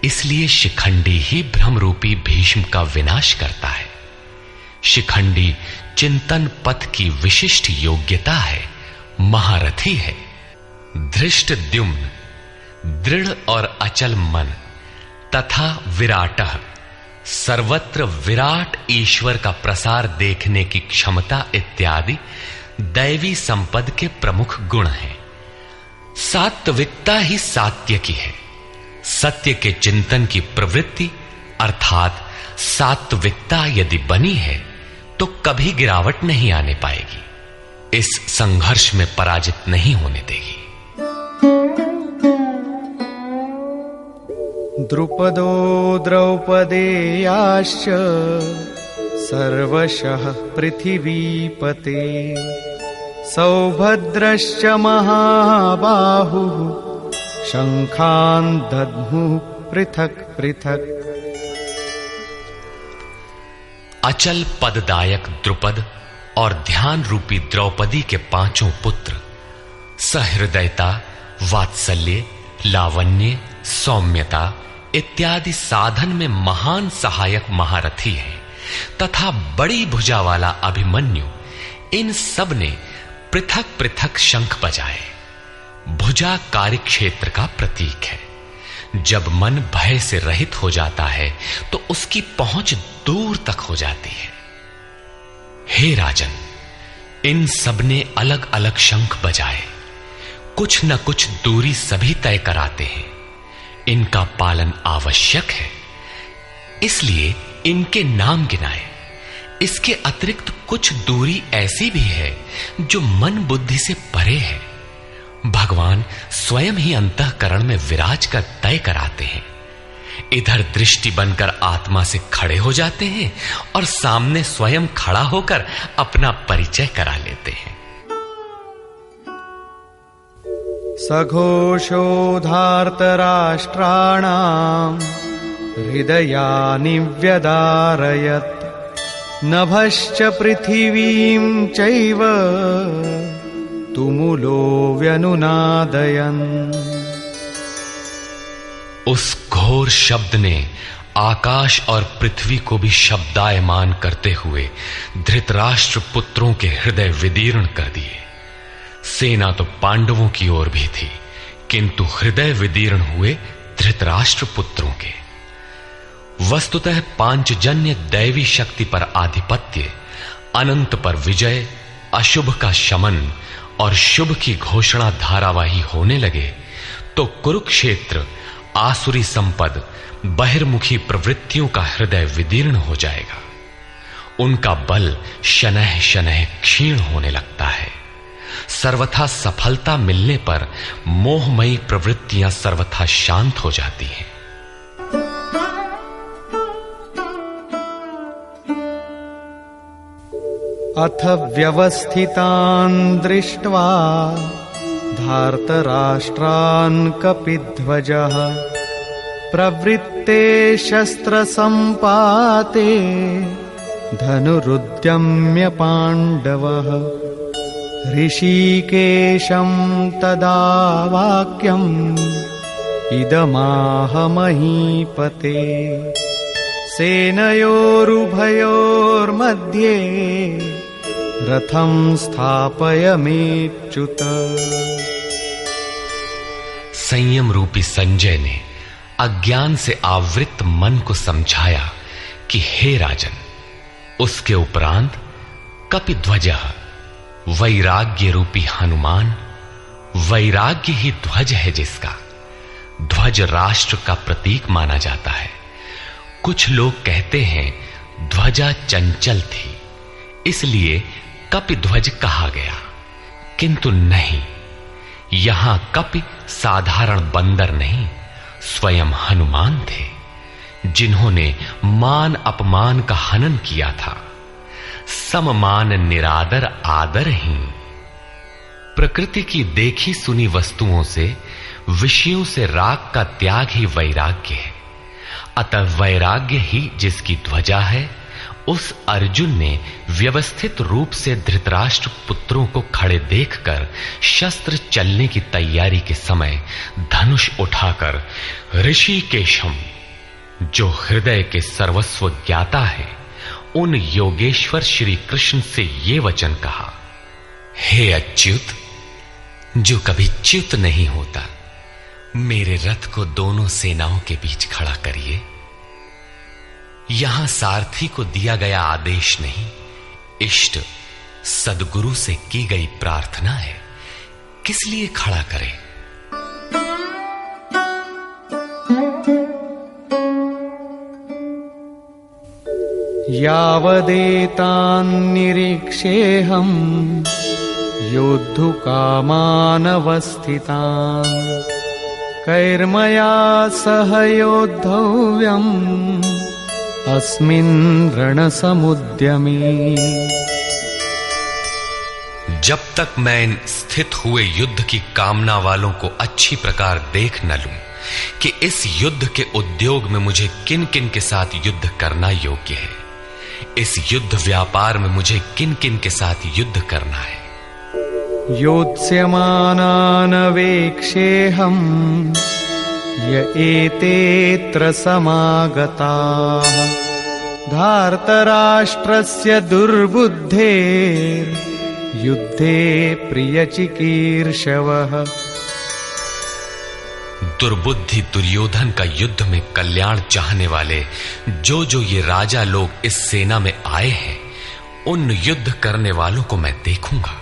S1: इसलिए शिखंडी ही ब्रह्म रूपी भीष्म का विनाश करता है। शिखंडी चिंतन पथ की विशिष्ट योग्यता है, महारथी है। धृष्टद्युम्न दृढ़ और अचल मन तथा विराटः सर्वत्र विराट ईश्वर का प्रसार देखने की क्षमता इत्यादि दैवी संपद के प्रमुख गुण हैं। सात्विकता ही सात्य की है। सत्य के चिंतन की प्रवृत्ति अर्थात सात्विकता यदि बनी है तो कभी गिरावट नहीं आने पाएगी, इस संघर्ष में पराजित नहीं होने देगी।
S4: द्रुपदो द्रौपदेयाश्च सर्वशः पृथिवीपते सौभद्रश्च महाबाहुः शंखान् दद्मुः पृथक् पृथक्।
S1: अचल पददायक द्रुपद और ध्यान रूपी द्रौपदी के पांचों पुत्र सहृदयता, वात्सल्य, लावण्य, सौम्यता इत्यादि साधन में महान सहायक महारथी हैं तथा बड़ी भुजा वाला अभिमन्यु, इन सब ने पृथक पृथक शंख बजाए। भुजा कार्य क्षेत्र का प्रतीक है। जब मन भय से रहित हो जाता है तो उसकी पहुंच दूर तक हो जाती है। हे राजन, इन सब ने अलग अलग शंख बजाए, कुछ न कुछ दूरी सभी तय कराते हैं। इनका पालन आवश्यक है, इसलिए इनके नाम गिनाए। इसके अतिरिक्त कुछ दूरी ऐसी भी है जो मन बुद्धि से परे है। भगवान स्वयं ही अंतःकरण में विराज कर तय कराते हैं। इधर दृष्टि बनकर आत्मा से खड़े हो जाते हैं और सामने स्वयं खड़ा होकर अपना परिचय करा लेते हैं।
S4: सघोषोधार्तराष्ट्राणाम् हृदयानि व्यदारयत् नभश्च पृथिवीं चैव तुमुलो व्यनुनादयन्।
S1: उस घोर शब्द ने आकाश और पृथ्वी को भी शब्दायमान करते हुए धृतराष्ट्र पुत्रों के हृदय विदीर्ण कर दिए। सेना तो पांडवों की ओर भी थी, किंतु हृदय विदीर्ण हुए धृतराष्ट्र पुत्रों के। वस्तुतः पांचजन्य दैवी शक्ति पर आधिपत्य, अनंत पर विजय, अशुभ का शमन और शुभ की घोषणा धारावाही होने लगे तो कुरुक्षेत्र आसुरी संपद, बहिर्मुखी प्रवृत्तियों का हृदय विदीर्ण हो जाएगा। उनका बल शनैः शनैः क्षीण होने लगता है। सर्वथा सफलता मिलने पर मोहमयी प्रवृत्तियां सर्वथा शांत हो जाती हैं।
S4: अथ व्यवस्थितान् दृष्ट्वा धार्तराष्ट्रान् कपिध्वजः प्रवृत्ते शस्त्रसम्पाते धनुरुद्यम्य पाण्डवः ऋषिकेशं तदा वाक्यम् इदमाह महीपते सेनयोरुभयोर्मध्ये रथं स्थापयमेच्युत।
S1: संयम रूपी संजय ने अज्ञान से आवृत मन को समझाया कि हे राजन, उसके उपरांत कपिध्वजः वैराग्य रूपी हनुमान, वैराग्य ही ध्वज है जिसका, ध्वज राष्ट्र का प्रतीक माना जाता है। कुछ लोग कहते हैं ध्वजा चंचल थी, इसलिए कपिध्वज कहा गया, किंतु नहीं, यहां कपि साधारण बंदर नहीं, स्वयं हनुमान थे, जिन्होंने मान अपमान का हनन किया था। सममान निरादर आदरहीन। प्रकृति की देखी सुनी वस्तुओं से, विषयों से राग का त्याग ही वैराग्य है। अतः वैराग्य ही जिसकी ध्वजा है, उस अर्जुन ने व्यवस्थित रूप से धृतराष्ट्र पुत्रों को खड़े देखकर शस्त्र चलने की तैयारी के समय धनुष उठाकर ऋषिकेशम, जो हृदय के सर्वस्व ज्ञाता है, उन योगेश्वर श्री कृष्ण से ये वचन कहा, हे अच्युत, जो कभी च्युत नहीं होता, मेरे रथ को दोनों सेनाओं के बीच खड़ा करिए। यहां सारथी को दिया गया आदेश नहीं, इष्ट सद्गुरु से की गई प्रार्थना है, किस लिए खड़ा करें?
S4: यावदेतान् निरीक्षेऽहम् योद्धुकामानवस्थितान् कैर्मया सह योद्धव्यम् अस्मिन् रणसमुद्यमे।
S1: जब तक मैं इन स्थित हुए युद्ध की कामना वालों को अच्छी प्रकार देख न लूं कि इस युद्ध के उद्योग में मुझे किन किन के साथ युद्ध करना योग्य है, इस युद्ध व्यापार में मुझे किन किन के साथ युद्ध करना है।
S4: योत्स्यमानान् वेक्षेऽहम् य एतेऽत्र समागताः धार्तराष्ट्रस्य दुर्बुद्धेर्युद्धे प्रियचिकीर्षवः।
S1: दुर्बुद्धि दुर्योधन का युद्ध में कल्याण चाहने वाले जो ये राजा लोग इस सेना में आए हैं, उन युद्ध करने वालों को मैं देखूंगा,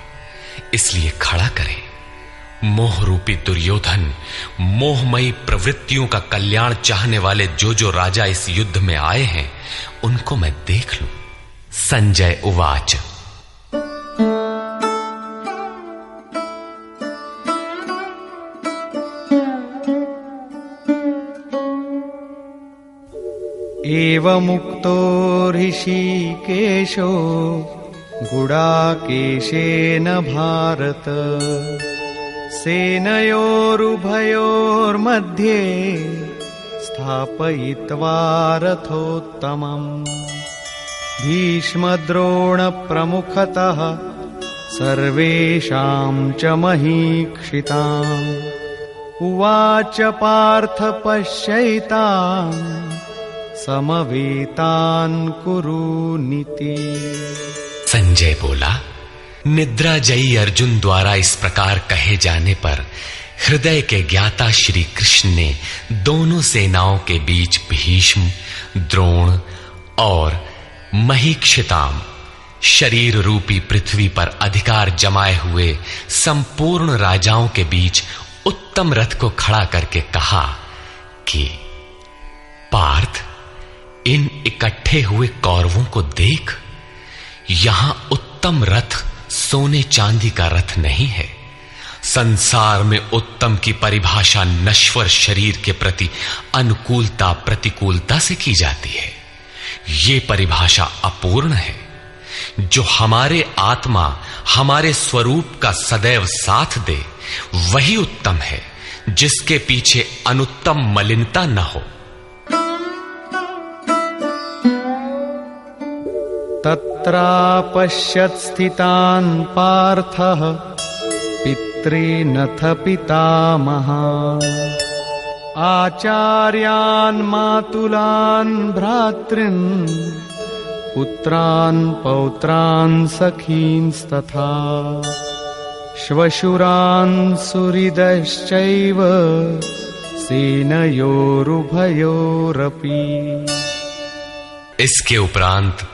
S1: इसलिए खड़ा करें। मोह रूपी दुर्योधन, मोहमयी प्रवृत्तियों का कल्याण चाहने वाले जो राजा इस युद्ध में आए हैं, उनको मैं देख लूं। संजय उवाच।
S4: एवमुक्तो ऋषिकेशो गुडाकेशेन भारत सेनयोरुभयोर्मध्ये स्थापयित्वा रथोत्तमम् भीष्मद्रोणप्रमुखतः सर्वेषां च महीक्षिताम् उवाच पार्थ पश्यैतान् समवेतान् कुरुनीति।
S1: संजय बोला, निद्राजयी अर्जुन द्वारा इस प्रकार कहे जाने पर हृदय के ज्ञाता श्री कृष्ण ने दोनों सेनाओं के बीच भीष्म, द्रोण और महीक्षिताम, शरीर रूपी पृथ्वी पर अधिकार जमाए हुए संपूर्ण राजाओं के बीच उत्तम रथ को खड़ा करके कहा कि पार्थ, इन इकट्ठे हुए कौरवों को देख, यहां उत्तम रथ सोने चांदी का रथ नहीं है। संसार में उत्तम की परिभाषा नश्वर शरीर के प्रति अनुकूलता प्रतिकूलता से की जाती है। ये परिभाषा अपूर्ण है। जो हमारे आत्मा, हमारे स्वरूप का सदैव साथ दे, वही उत्तम है, जिसके पीछे अनुत्तम मलिनता न हो।
S4: तत्रापश्यत् स्थितान् पार्थः पितॄनथ पितामहान् आचार्यान् मातुलान् भ्रातॄन् पुत्रान् पौत्रान् सखींस्तथा श्वशुरान् सुहृदश्चैव सेनयोरुभयोरपि।
S1: इसके उपरांत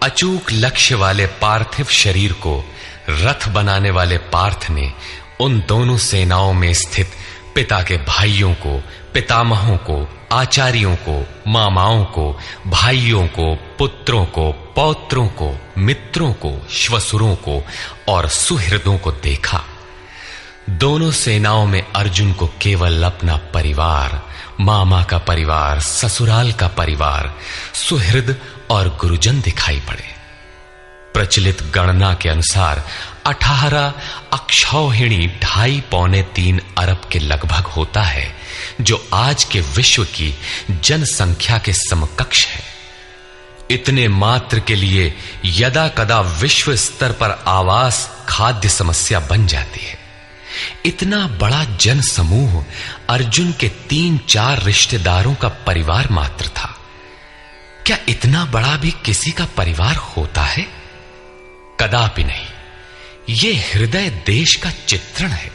S1: अचूक लक्ष्य वाले पार्थिव शरीर को रथ बनाने वाले पार्थ ने उन दोनों सेनाओं में स्थित पिता के भाइयों को, पितामहों को, आचार्यों को, मामाओं को, भाइयों को, पुत्रों को, पौत्रों को, मित्रों को, श्वसुरों को और सुहृदों को देखा। दोनों सेनाओं में अर्जुन को केवल अपना परिवार, मामा का परिवार, ससुराल का परिवार, सुहृद और गुरुजन दिखाई पड़े। प्रचलित गणना के अनुसार 18 अक्षौहिणी 2.5-3 अरब के लगभग होता है, जो आज के विश्व की जनसंख्या के समकक्ष है। इतने मात्र के लिए यदा कदा विश्व स्तर पर आवास, खाद्य समस्या बन जाती है। इतना बड़ा जन समूह अर्जुन के 3-4 रिश्तेदारों का परिवार मात्र था। क्या इतना बड़ा भी किसी का परिवार होता है? कदापि नहीं। यह हृदय देश का चित्रण है।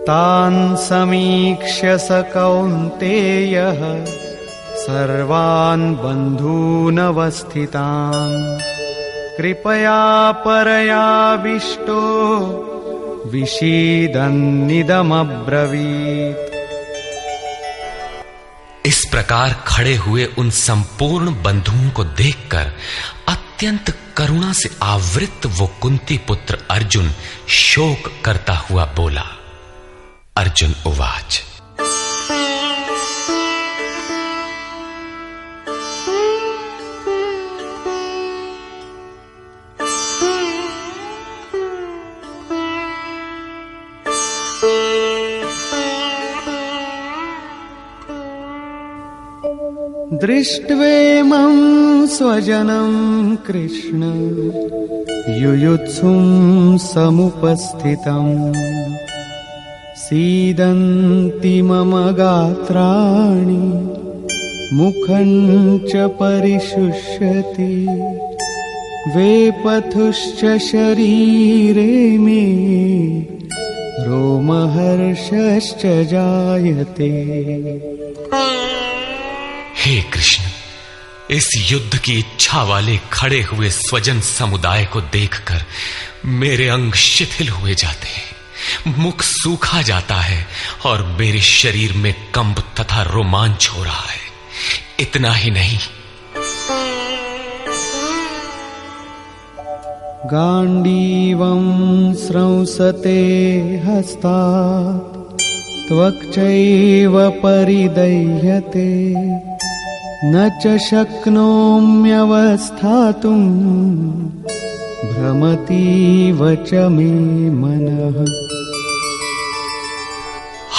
S4: तान् समीक्ष्य स कौन्तेयः सर्वान् बन्धूनवस्थितान् कृपया परयाविष्टो विषीदन्निदमब्रवीत्।
S1: इस प्रकार खड़े हुए उन संपूर्ण बंधुओं को देखकर अत्यंत करुणा से आवृत वो कुंती पुत्र अर्जुन शोक करता हुआ बोला। अर्जुन उवाच।
S4: दृष्ट्वेमं स्वजनं कृष्ण युयुत्सुं समुपस्थितम् सीदन्ति मम गात्राणि मुखं च परिशुष्यति वेपथुश्च शरीरे मे रोमहर्षश्च जायते।
S1: हे कृष्ण, इस युद्ध की इच्छा वाले खड़े हुए स्वजन समुदाय को देखकर मेरे अंग शिथिल हुए जाते हैं, मुख सूखा जाता है और मेरे शरीर में कंप तथा रोमांच हो रहा है। इतना ही नहीं,
S4: गांडीवं स्रंसते हस्तात् त्वक्चैव परिदह्यते न च शक्नोम्यवस्थातुं भ्रमतीव च मे मनः।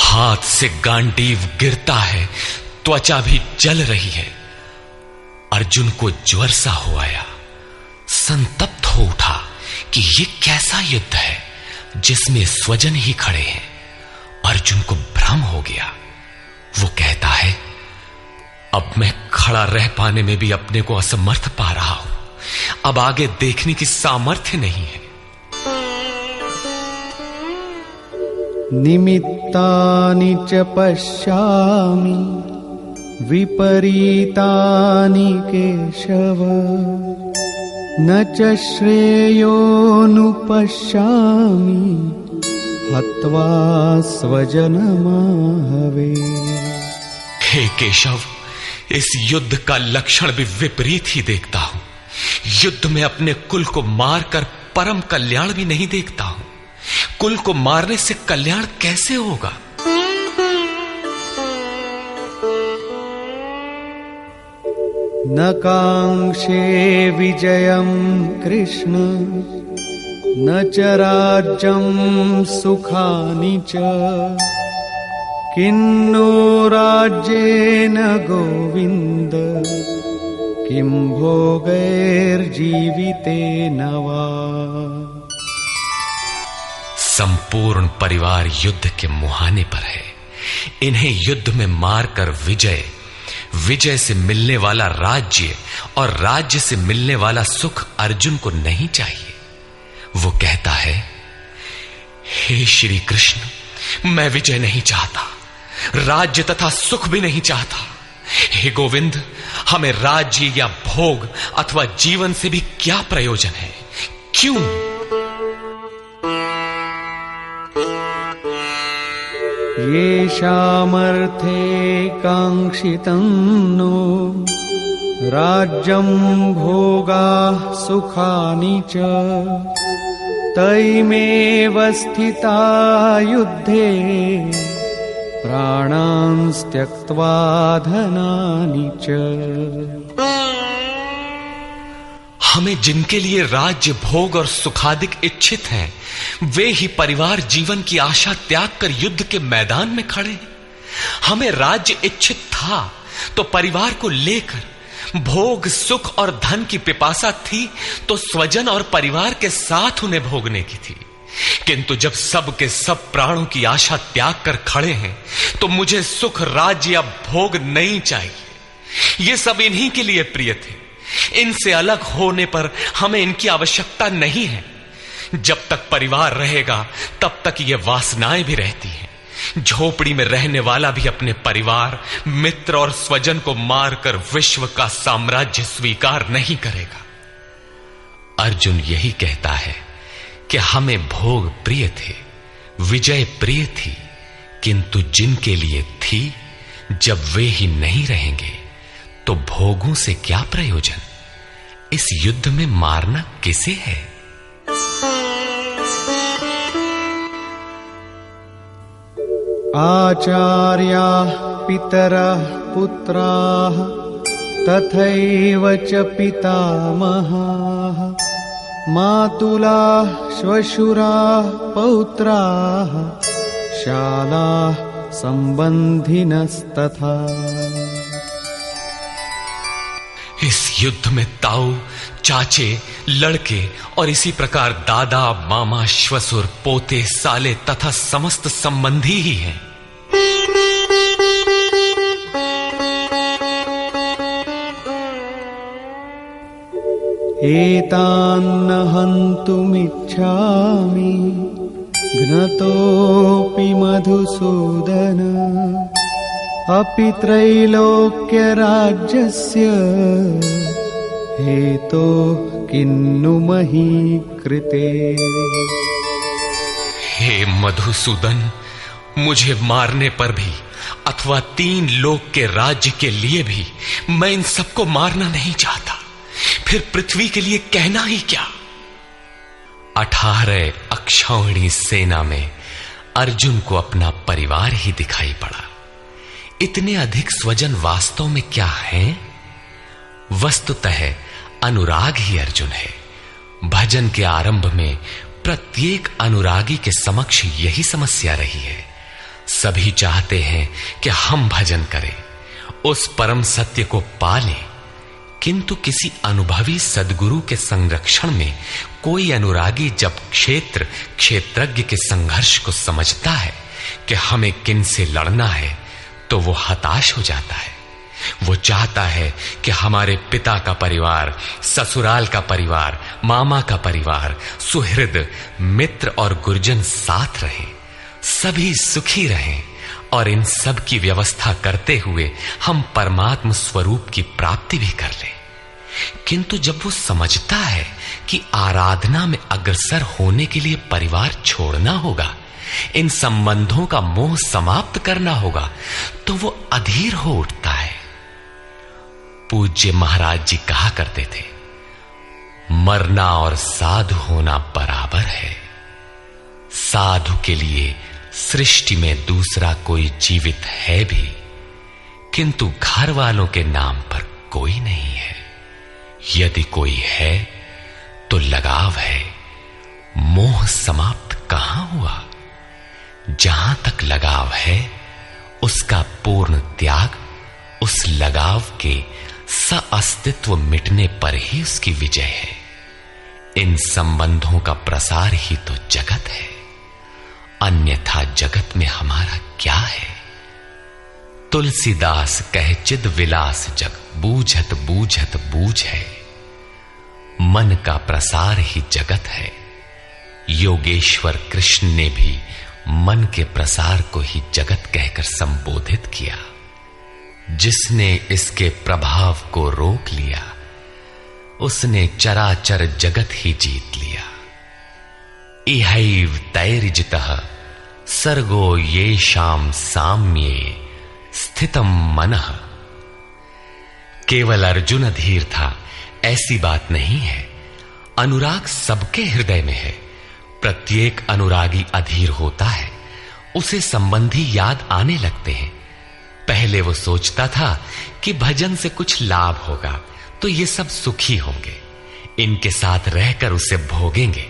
S1: हाथ से गांडीव गिरता है, त्वचा भी जल रही है। अर्जुन को ज्वर सा हो आया, संतप्त हो उठा कि ये कैसा युद्ध है जिसमें स्वजन ही खड़े हैं। अर्जुन को भ्रम हो गया। वो कहता है, अब मैं खड़ा रह पाने में भी अपने को असमर्थ पा रहा हूं। अब आगे देखने की सामर्थ्य नहीं है।
S4: निमित्तानि च पश्यामि विपरीतानि केशव न च श्रेयोनुपश्यामि हत्वा स्वजनमाहवे।
S1: हे केशव, इस युद्ध का लक्षण भी विपरीत ही देखता हूं। युद्ध में अपने कुल को मारकर परम कल्याण भी नहीं देखता हूं। कुल को मारने से कल्याण कैसे होगा?
S4: न कांक्षे विजयं कृष्ण न च राज्यं सुखानि च किन्नो राज्येन गोविन्द किं भोगैर्जीवितेन वा।
S1: संपूर्ण परिवार युद्ध के मुहाने पर है। इन्हें युद्ध में मारकर विजय से मिलने वाला राज्य और राज्य से मिलने वाला सुख अर्जुन को नहीं चाहिए। वो कहता है, हे श्री कृष्ण, मैं विजय नहीं चाहता, राज्य तथा सुख भी नहीं चाहता। हे गोविंद, हमें राज्य या भोग अथवा जीवन से भी क्या प्रयोजन है? क्यों?
S4: येषामर्थे काङ्क्षितं नो राज्यं भोगाः सुखानि च तैमेव स्थिता युद्धे प्राणांस् त्यक्त्वा धनानि च।
S1: हमें जिनके लिए राज्य भोग और सुखादिक इच्छित हैं, वे ही परिवार जीवन की आशा त्याग कर युद्ध के मैदान में खड़े हैं। हमें राज्य इच्छित था तो परिवार को लेकर, भोग सुख और धन की पिपासा थी तो स्वजन और परिवार के साथ उन्हें भोगने की थी। किंतु जब सब के सब प्राणों की आशा त्याग कर खड़े हैं तो मुझे सुख, राज्य या भोग नहीं चाहिए। ये सब इन्हीं के लिए प्रिय थे। इनसे अलग होने पर हमें इनकी आवश्यकता नहीं है। जब तक परिवार रहेगा तब तक ये वासनाएं भी रहती हैं। झोपड़ी में रहने वाला भी अपने परिवार, मित्र और स्वजन को मारकर विश्व का साम्राज्य स्वीकार नहीं करेगा। अर्जुन यही कहता है कि हमें भोग प्रिय थे, विजय प्रिय थी, किंतु जिनके लिए थी जब वे ही नहीं रहेंगे तो भोगों से क्या प्रयोजन? इस युद्ध में मारना किसे है?
S4: आचार्याः पितरः पुत्राः तथैव च पितामहाः मातुलाः श्वशुराः पौत्राः शालाः सम्बन्धिनस्तथा।
S1: इस युद्ध में ताऊ, चाचे, लड़के और इसी प्रकार दादा, मामा, श्वसुर, पोते, साले तथा समस्त संबंधी ही हैं।
S4: एतान्न हन्तुमिच्छामि घ्नतोऽपि मधुसूदन अपि त्रैलोक्यराज्यस्य हेतो किन्नु मही कृते।
S1: हे मधुसूदन, मुझे मारने पर भी अथवा 3 लोक के राज्य के लिए भी मैं इन सबको मारना नहीं चाहता। फिर पृथ्वी के लिए कहना ही क्या? 18 अक्षौहिणी सेना में अर्जुन को अपना परिवार ही दिखाई पड़ा। इतने अधिक स्वजन वास्तव में क्या हैं? वस्तुतः अनुराग ही अर्जुन है। भजन के आरंभ में प्रत्येक अनुरागी के समक्ष यही समस्या रही है। सभी चाहते हैं कि हम भजन करें, उस परम सत्य को पालें, किंतु किसी अनुभवी सद्गुरु के संरक्षण में कोई अनुरागी जब क्षेत्रज्ञ के संघर्ष को समझता है कि हमें किन से लड़ना है तो वो हताश हो जाता है। वो चाहता है कि हमारे पिता का परिवार, ससुराल का परिवार, मामा का परिवार, सुहृद, मित्र और गुरजन साथ रहें, सभी सुखी रहें और इन सब की व्यवस्था करते हुए हम परमात्म स्वरूप की प्राप्ति भी कर लें। किंतु जब वो समझता है कि आराधना में अग्रसर होने के लिए परिवार छोड़ना होगा, इन संबंधों का मोह समाप्त करना होगा, तो वो अधीर हो उठता है। पूज्य महाराज जी कहा करते थे, मरना और साधु होना बराबर है। साधु के लिए सृष्टि में दूसरा कोई जीवित है भी, किंतु घर वालों के नाम पर कोई नहीं है। यदि कोई है तो लगाव है, मोह समाप्त कहां हुआ? जहां तक लगाव है उसका पूर्ण त्याग, उस लगाव के अस्तित्व मिटने पर ही उसकी विजय है। इन संबंधों का प्रसार ही तो जगत है, अन्यथा जगत में हमारा क्या है? तुलसीदास कहे चिद विलास जग, बूझत बूझत बूझ है। मन का प्रसार ही जगत है। योगेश्वर कृष्ण ने भी मन के प्रसार को ही जगत कहकर संबोधित किया। जिसने इसके प्रभाव को रोक लिया, उसने चराचर जगत ही जीत लिया। इहैव तैर्जितः सर्गो येषां साम्ये स्थितम मनः। केवल अर्जुन अधीर था ऐसी बात नहीं है। अनुराग सबके हृदय में है। प्रत्येक अनुरागी अधीर होता है, उसे संबंधी याद आने लगते हैं। पहले वो सोचता था कि भजन से कुछ लाभ होगा तो ये सब सुखी होंगे, इनके साथ रहकर उसे भोगेंगे।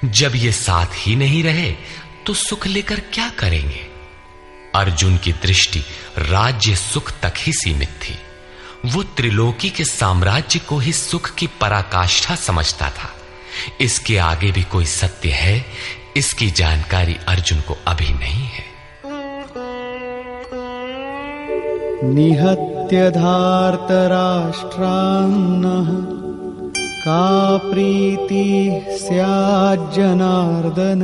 S1: जब ये साथ ही नहीं रहे तो सुख लेकर क्या करेंगे। अर्जुन की दृष्टि राज्य सुख तक ही सीमित थी। वो त्रिलोकी के साम्राज्य को ही सुख की पराकाष्ठा समझता था। इसके आगे भी कोई सत्य है, इसकी जानकारी अर्जुन को अभी नहीं है।
S4: निहत्य धार्तराष्ट्रान्नः का प्रीति स्याज्जनार्दन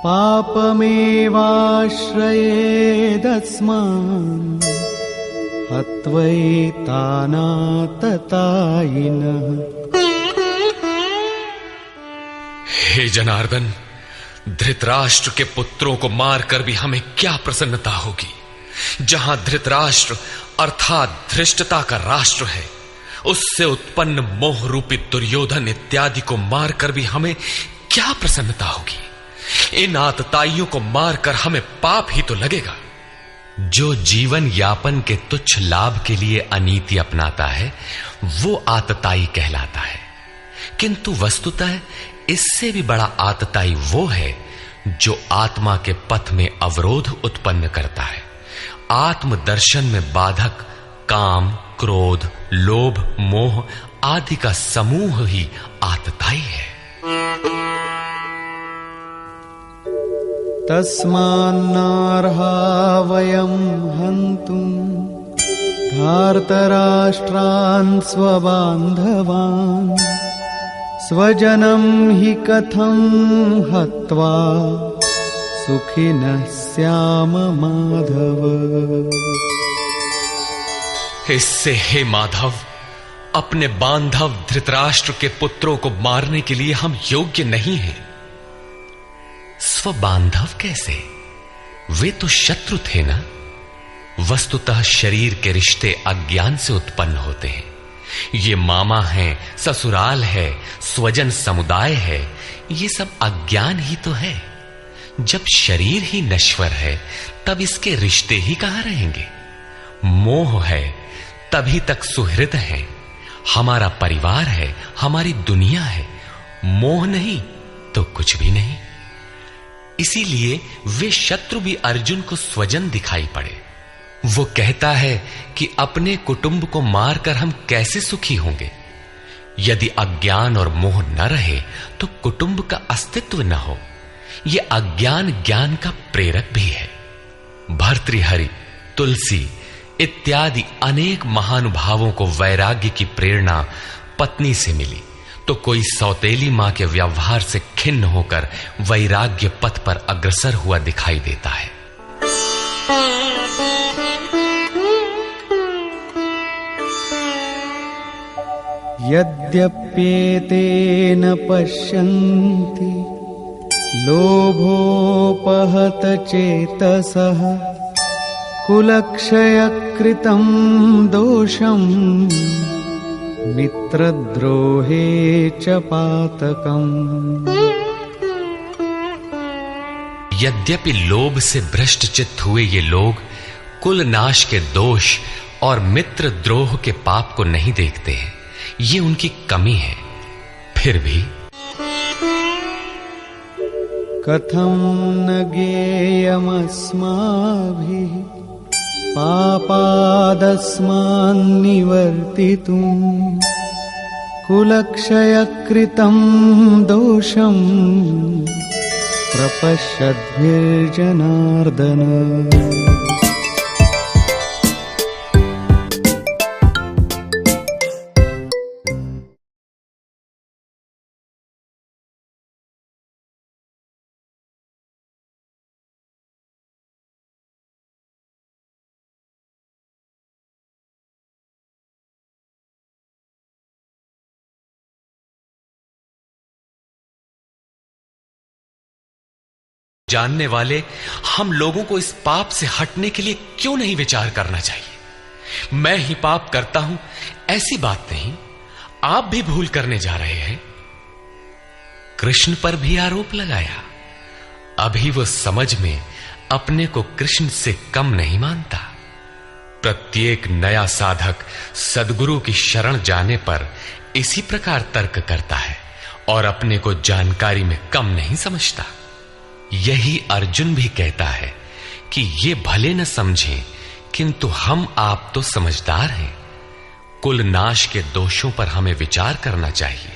S4: पापमेवाश्रयेदस्मान् हत्वैतानाततायिनः।
S1: हे जनार्दन, धृतराष्ट्र के पुत्रों को मारकर भी हमें क्या प्रसन्नता होगी। जहां धृतराष्ट्र अर्थात धृष्टता का राष्ट्र है, उससे उत्पन्न मोह रूपी दुर्योधन इत्यादि को मारकर भी हमें क्या प्रसन्नता होगी। इन आतताइयों को मारकर हमें पाप ही तो लगेगा। जो जीवन यापन के तुच्छ लाभ के लिए अनीति अपनाता है वो आतताई कहलाता है, किंतु वस्तुतः इससे भी बड़ा आतताई वो है जो आत्मा के पथ में अवरोध उत्पन्न करता है। आत्मदर्शन में बाधक काम, क्रोध, लोभ, मोह आदि का समूह ही आतताई है।
S4: तस्मान्नार्हा वयं हन्तुं धार्तराष्ट्रान् स्वबान्धवान् स्वजनं हि कथं हत्वा सुखिनः स्याम माधव।
S1: इससे हे माधव, अपने बांधव धृतराष्ट्र के पुत्रों को मारने के लिए हम योग्य नहीं हैं। स्वबांधव कैसे? वे तो शत्रु थे ना। वस्तुतः शरीर के रिश्ते अज्ञान से उत्पन्न होते हैं। ये मामा है, ससुराल है, स्वजन समुदाय है, ये सब अज्ञान ही तो है। जब शरीर ही नश्वर है तब इसके रिश्ते ही कहां रहेंगे। मोह है तभी तक सुहृद है, हमारा परिवार है, हमारी दुनिया है। मोह नहीं तो कुछ भी नहीं। इसीलिए वे शत्रु भी अर्जुन को स्वजन दिखाई पड़े। वो कहता है कि अपने कुटुंब को मारकर हम कैसे सुखी होंगे। यदि अज्ञान और मोह न रहे तो कुटुंब का अस्तित्व न हो। यह अज्ञान ज्ञान का प्रेरक भी है। भर्तृहरि, तुलसी इत्यादि अनेक महानुभावों को वैराग्य की प्रेरणा पत्नी से मिली, तो कोई सौतेली मां के व्यवहार से खिन्न होकर वैराग्य पथ पर अग्रसर हुआ दिखाई देता है।
S4: यद्यप्येतेन पश्यन्ति लोभोपहत चेतसः कुलक्षयकृतं दोषं मित्रद्रोहे च पातकम्।
S1: यद्यपि लोभ से भ्रष्ट चित्त हुए ये लोग कुल नाश के दोष और मित्र द्रोह के पाप को नहीं देखते हैं, ये उनकी कमी है। फिर भी
S4: कथं न ज्ञेयमस्माभिः पापादस्मान्निवर्तितुम् कुलक्षयकृतं दोषं प्रपश्यद्भिर्जनार्दन।
S1: जानने वाले हम लोगों को इस पाप से हटने के लिए क्यों नहीं विचार करना चाहिए? मैं ही पाप करता हूं ऐसी बात नहीं, आप भी भूल करने जा रहे हैं। कृष्ण पर भी आरोप लगाया। अभी वो समझ में अपने को कृष्ण से कम नहीं मानता। प्रत्येक नया साधक सद्गुरु की शरण जाने पर इसी प्रकार तर्क करता है और अपने को जानकारी में कम नहीं समझता। यही अर्जुन भी कहता है कि ये भले न समझें, किंतु हम आप तो समझदार हैं। कुल नाश के दोषों पर हमें विचार करना चाहिए।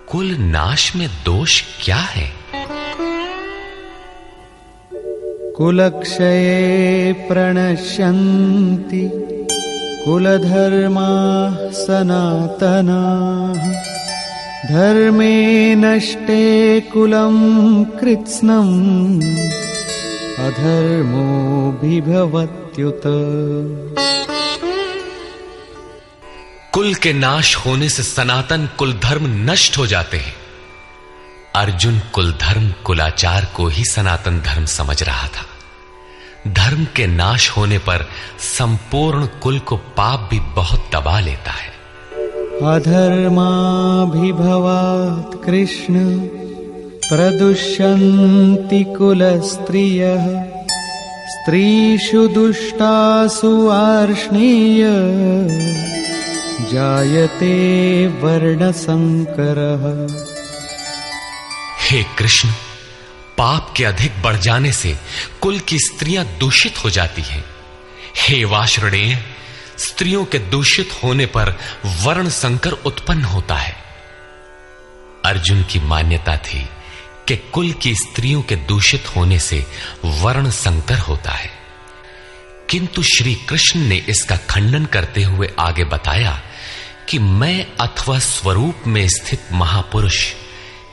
S1: कुल नाश में दोष क्या है?
S4: कुलक्षये प्रणश्यन्ति कुलधर्माः सनातनाः धर्मे नष्टे कुलं कृत्स्नम् अधर्मोऽभिभवत्युत।
S1: कुल के नाश होने से सनातन कुल धर्म नष्ट हो जाते हैं। अर्जुन कुल धर्म कुलाचार को ही सनातन धर्म समझ रहा था। धर्म के नाश होने पर संपूर्ण कुल को पाप भी बहुत दबा लेता है।
S4: अधर्माभिभवात् कृष्ण प्रदुष्यन्ति कुलस्त्रियः स्त्रीषु दुष्टासु वार्ष्णेय जायते वर्णसंकरः।
S1: हे कृष्ण, पाप के अधिक बढ़ जाने से कुल की स्त्रियां दूषित हो जाती हैं। हे वार्ष्णेय, स्त्रियों के दूषित होने पर वर्ण संकर उत्पन्न होता है। अर्जुन की मान्यता थी कि कुल की स्त्रियों के दूषित होने से वर्ण संकर होता है, किंतु श्री कृष्ण ने इसका खंडन करते हुए आगे बताया कि मैं अथवा स्वरूप में स्थित महापुरुष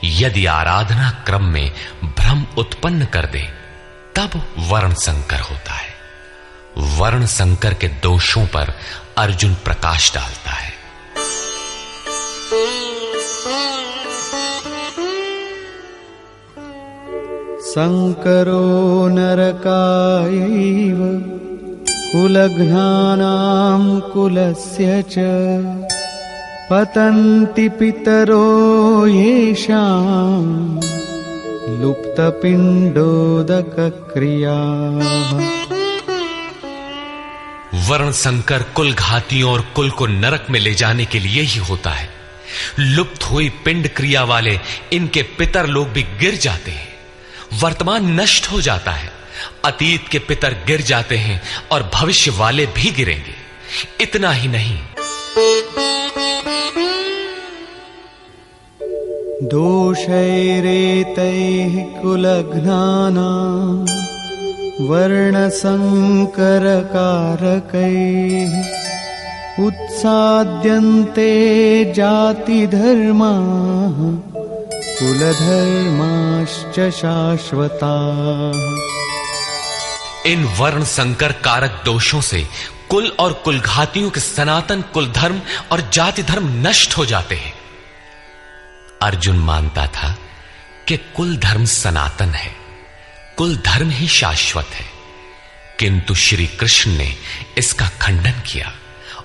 S1: यदि आराधना क्रम में भ्रम उत्पन्न कर दे तब वर्ण संकर होता है। वर्ण संकर के दोषों पर अर्जुन प्रकाश डालता है।
S4: संकरो नरकायैव कुलघ्नानां कुलस्य च पतन्ति पितरो येषां लुप्तपिण्डोदकक्रियाः।
S1: वर्ण संकर कुल घातियों और कुल को नरक में ले जाने के लिए ही होता है। लुप्त हुई पिंड क्रिया वाले इनके पितर लोग भी गिर जाते हैं। वर्तमान नष्ट हो जाता है, अतीत के पितर गिर जाते हैं और भविष्य वाले भी गिरेंगे। इतना ही नहीं,
S4: दोषैरेतैः कुलघ्नानां वर्णसंकरकारकैः उत्साद्यन्ते जातिधर्माः कुलधर्माश्च शाश्वताः।
S1: इन वर्ण संकर कारक दोषों से कुल और कुलघातियों के सनातन कुल धर्म और जाति धर्म नष्ट हो जाते हैं। अर्जुन मानता था कि कुल धर्म सनातन है, कुल धर्म ही शाश्वत है, किंतु श्री कृष्ण ने इसका खंडन किया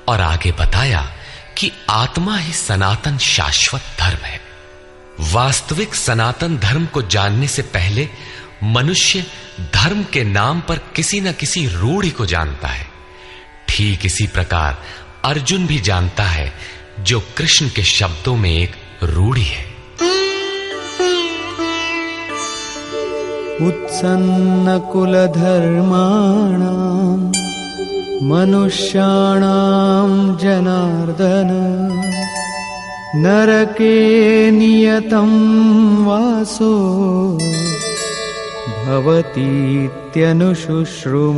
S1: और आगे बताया कि आत्मा ही सनातन शाश्वत धर्म है। वास्तविक सनातन धर्म को जानने से पहले मनुष्य धर्म के नाम पर किसी न किसी रूढ़ि को जानता है। ठीक इसी प्रकार अर्जुन भी जानता है जो कृष्ण के शब्दों में एक रूढ़ि है।
S4: उत्सन्न कुलधर्माणां मनुष्याणां जनार्दन नरके नियतं वासो भवतीत्यनुशुश्रुम।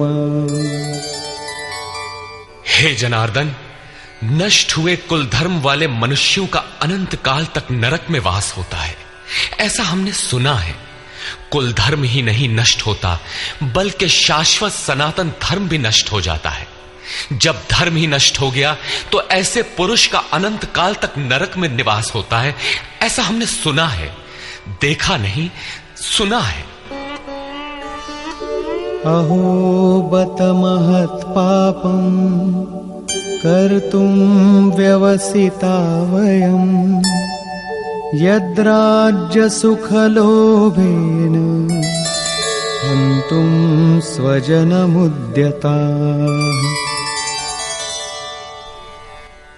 S1: हे जनार्दन, नष्ट हुए कुल धर्म वाले मनुष्यों का अनंत काल तक नरक में वास होता है, ऐसा हमने सुना है। कुल धर्म ही नहीं नष्ट होता, बल्कि शाश्वत सनातन धर्म भी नष्ट हो जाता है। जब धर्म ही नष्ट हो गया तो ऐसे पुरुष का अनंत काल तक नरक में निवास होता है, ऐसा हमने सुना है, देखा नहीं, सुना है।
S4: अहो बत महत्पापम् कर्तुं व्यवसिता वयम् यद्राज्यसुखलोभेन हन्तुं स्वजनमुद्यताः।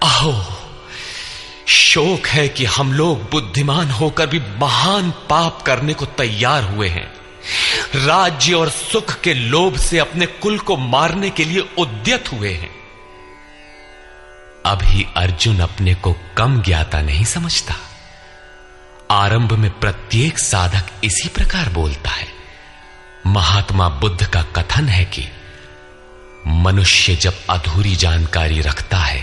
S1: अहो, शोक है कि हम लोग बुद्धिमान होकर भी महान पाप करने को तैयार हुए हैं। राज्य और सुख के लोभ से अपने कुल को मारने के लिए उद्यत हुए हैं। अभी अर्जुन अपने को कम ज्ञाता नहीं समझता। आरंभ में प्रत्येक साधक इसी प्रकार बोलता है। महात्मा बुद्ध का कथन है कि मनुष्य जब अधूरी जानकारी रखता है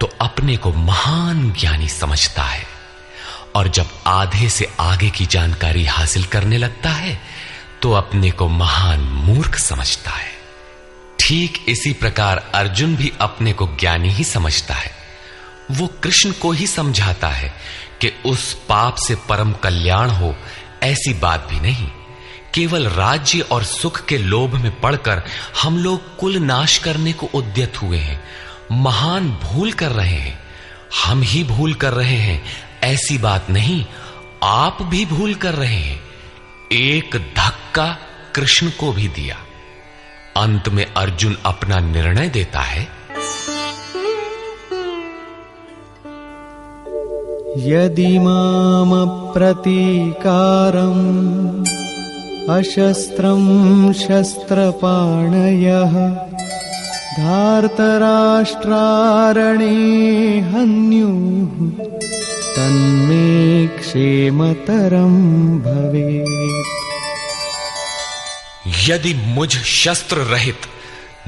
S1: तो अपने को महान ज्ञानी समझता है, और जब आधे से आगे की जानकारी हासिल करने लगता है तो अपने को महान मूर्ख समझता है। ठीक इसी प्रकार अर्जुन भी अपने को ज्ञानी ही समझता है। वो कृष्ण को ही समझाता है कि उस पाप से परम कल्याण हो, ऐसी बात भी नहीं। केवल राज्य और सुख के लोभ में पड़कर हम लोग कुल नाश करने को उद्यत हुए हैं, महान भूल कर रहे हैं। हम ही भूल कर रहे हैं ऐसी बात नहीं, आप भी भूल कर रहे हैं। एक धक्का कृष्ण को भी दिया। अंत में अर्जुन अपना निर्णय देता है।
S4: यदि माम प्रतीकारम् अशस्त्रं शस्त्रपाणयः धार्तराष्ट्रारणे हन्युः तन्मे क्षेमतरं भवेत्।
S1: यदि मुझ शस्त्र रहित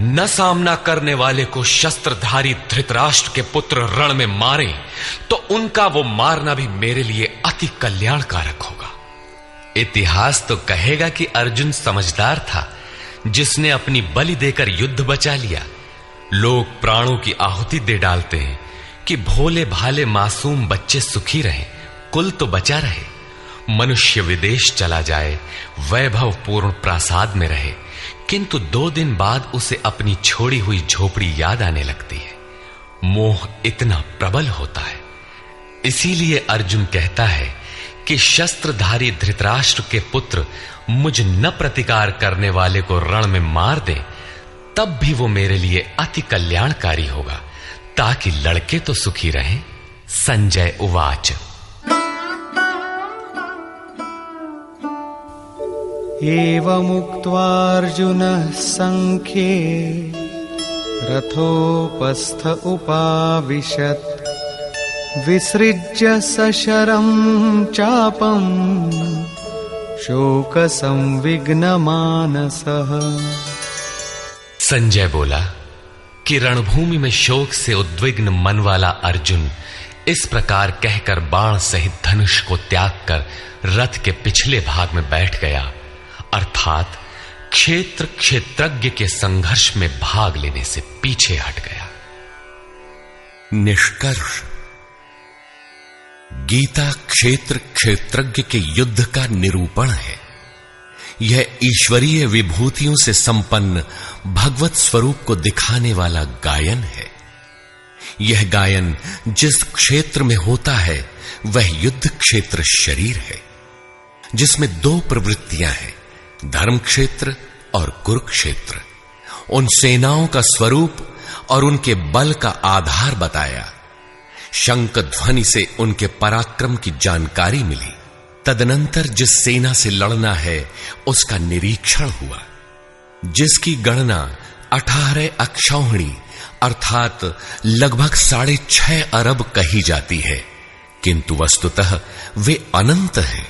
S1: न सामना करने वाले को शस्त्रधारी धृतराष्ट्र के पुत्र रण में मारे तो उनका वो मारना भी मेरे लिए अति कल्याणकारक होगा। इतिहास तो कहेगा कि अर्जुन समझदार था, जिसने अपनी बलि देकर युद्ध बचा लिया। लोग प्राणों की आहुति दे डालते हैं कि भोले भाले मासूम बच्चे सुखी रहें, कुल तो बचा रहे। मनुष्य विदेश चला जाए, वैभव पूर्ण प्रासाद में रहे, किंतु 2 दिन बाद उसे अपनी छोड़ी हुई झोपड़ी याद आने लगती है। मोह इतना प्रबल होता है। इसीलिए अर्जुन कहता है कि शस्त्रधारी धृतराष्ट्र के पुत्र मुझ न प्रतिकार करने वाले को रण में मार दें, तब भी वो मेरे लिए अति कल्याणकारी होगा, ताकि लड़के तो सुखी रहें। संजय उवाच।
S4: एवमुक्त्वार्जुनः संख्ये रथोपस्थ उपाविशत् विसृज्य सशरं चापं शोकसंविघ्नमानसः।
S1: संजय बोला कि रणभूमि में शोक से उद्विग्न मन वाला अर्जुन इस प्रकार कहकर बाण सहित धनुष को त्याग कर रथ के पिछले भाग में बैठ गया, अर्थात क्षेत्र क्षेत्रज्ञ के संघर्ष में भाग लेने से पीछे हट गया।
S5: निष्कर्ष, गीता क्षेत्र क्षेत्रज्ञ के युद्ध का निरूपण है। यह ईश्वरीय विभूतियों से संपन्न भगवत स्वरूप को दिखाने वाला गायन है। यह गायन जिस क्षेत्र में होता है वह युद्ध क्षेत्र शरीर है, जिसमें 2 प्रवृत्तियां हैं, धर्म क्षेत्र और कुरुक्षेत्र। उन सेनाओं का स्वरूप और उनके बल का आधार बताया। शंख ध्वनि से उनके पराक्रम की जानकारी मिली। तदनंतर जिस सेना से लड़ना है उसका निरीक्षण हुआ, जिसकी गणना 18 अक्षौहिणी अर्थात लगभग 6.5 अरब कही जाती है, किंतु वस्तुतः वे अनंत हैं।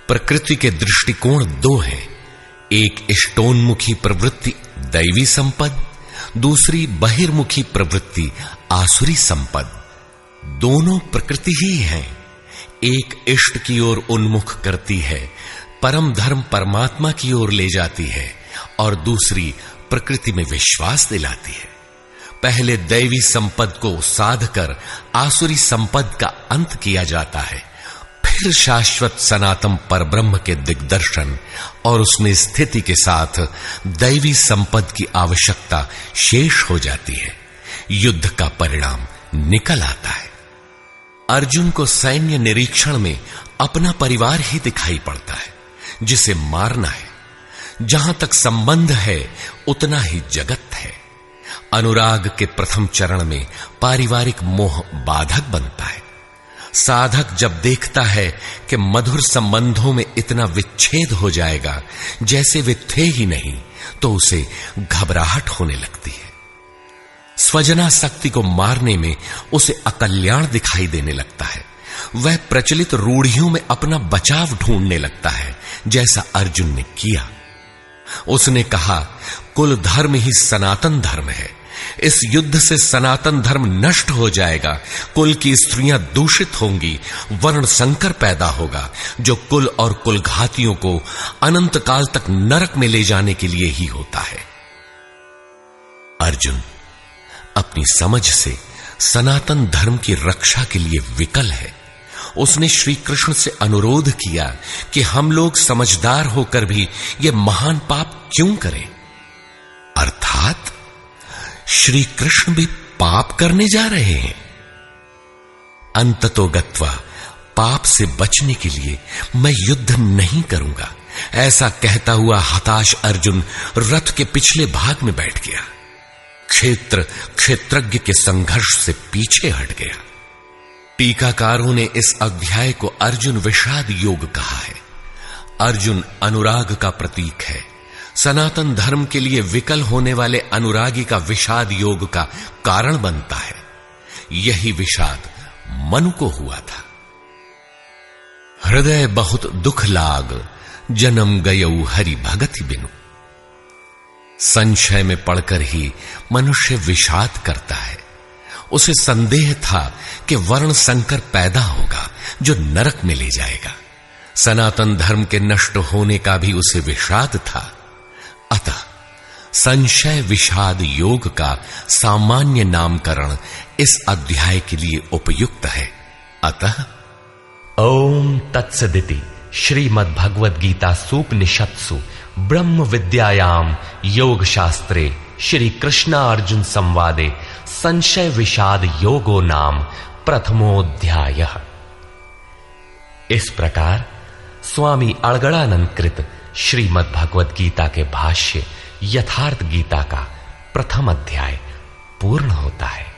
S5: प्रकृति के दृष्टिकोण 2 हैं, एक इष्टोन्मुखी प्रवृत्ति दैवी संपद, दूसरी बहिर्मुखी प्रवृत्ति आसुरी संपद। दोनों प्रकृति ही हैं। एक इष्ट की ओर उन्मुख करती है, परम धर्म परमात्मा की ओर ले जाती है, और दूसरी प्रकृति में विश्वास दिलाती है। पहले दैवी संपद को साध कर आसुरी संपद का अंत किया जाता है, फिर शाश्वत सनातन परब्रह्म के दिग्दर्शन और उसमें स्थिति के साथ दैवी संपद की आवश्यकता शेष हो जाती है। युद्ध का परिणाम निकल आता है। अर्जुन को सैन्य निरीक्षण में अपना परिवार ही दिखाई पड़ता है, जिसे मारना है। जहां तक संबंध है उतना ही जगत है। अनुराग के प्रथम चरण में पारिवारिक मोह बाधक बनता है। साधक जब देखता है कि मधुर संबंधों में इतना विच्छेद हो जाएगा जैसे वे थे ही नहीं, तो उसे घबराहट होने लगती है। स्वजनासक्ति को मारने में उसे अकल्याण दिखाई देने लगता है। वह प्रचलित रूढ़ियों में अपना बचाव ढूंढने लगता है, जैसा अर्जुन ने किया। उसने कहा, कुल धर्म ही सनातन धर्म है। इस युद्ध से सनातन धर्म नष्ट हो जाएगा। कुल की स्त्रियां दूषित होंगी। वर्ण संकर पैदा होगा, जो कुल और कुल घातियों को अनंत काल तक नरक में ले जाने के लिए ही होता है। अर्जुन अपनी समझ से सनातन धर्म की रक्षा के लिए विकल है। उसने श्री कृष्ण से अनुरोध किया कि हम लोग समझदार होकर भी यह महान पाप क्यों करें। अर्थात श्री कृष्ण भी पाप करने जा रहे हैं। अंततोगत्वा पाप से बचने के लिए मैं युद्ध नहीं करूंगा, ऐसा कहता हुआ हताश अर्जुन रथ के पिछले भाग में बैठ गया। क्षेत्रज्ञ के संघर्ष से पीछे हट गया। टीकाकारों ने इस अध्याय को अर्जुन विषाद योग कहा है। अर्जुन अनुराग का प्रतीक है। सनातन धर्म के लिए विकल होने वाले अनुरागी का विषाद योग का कारण बनता है। यही विषाद मनु को हुआ था। हृदय बहुत दुख लाग, जन्म गयऊ हरि भगति बिनु। संशय में पड़कर ही मनुष्य विषाद करता है। उसे संदेह था कि वर्ण संकर पैदा होगा जो नरक में ले जाएगा। सनातन धर्म के नष्ट होने का भी उसे विषाद था। अतः संशय विषाद योग का सामान्य नामकरण इस अध्याय के लिए उपयुक्त है। अतः
S1: ओम तत्सदिति श्रीमद् भगवद गीता सूपनिषत्सु ब्रह्म विद्यायाम योग शास्त्रे श्री कृष्णार्जुन संवादे संशय विषाद योगो नाम प्रथमोऽध्यायः। इस प्रकार स्वामी अड़गड़ानंद कृत श्रीमद् भगवद गीता के भाष्य यथार्थ गीता का प्रथम अध्याय पूर्ण होता है।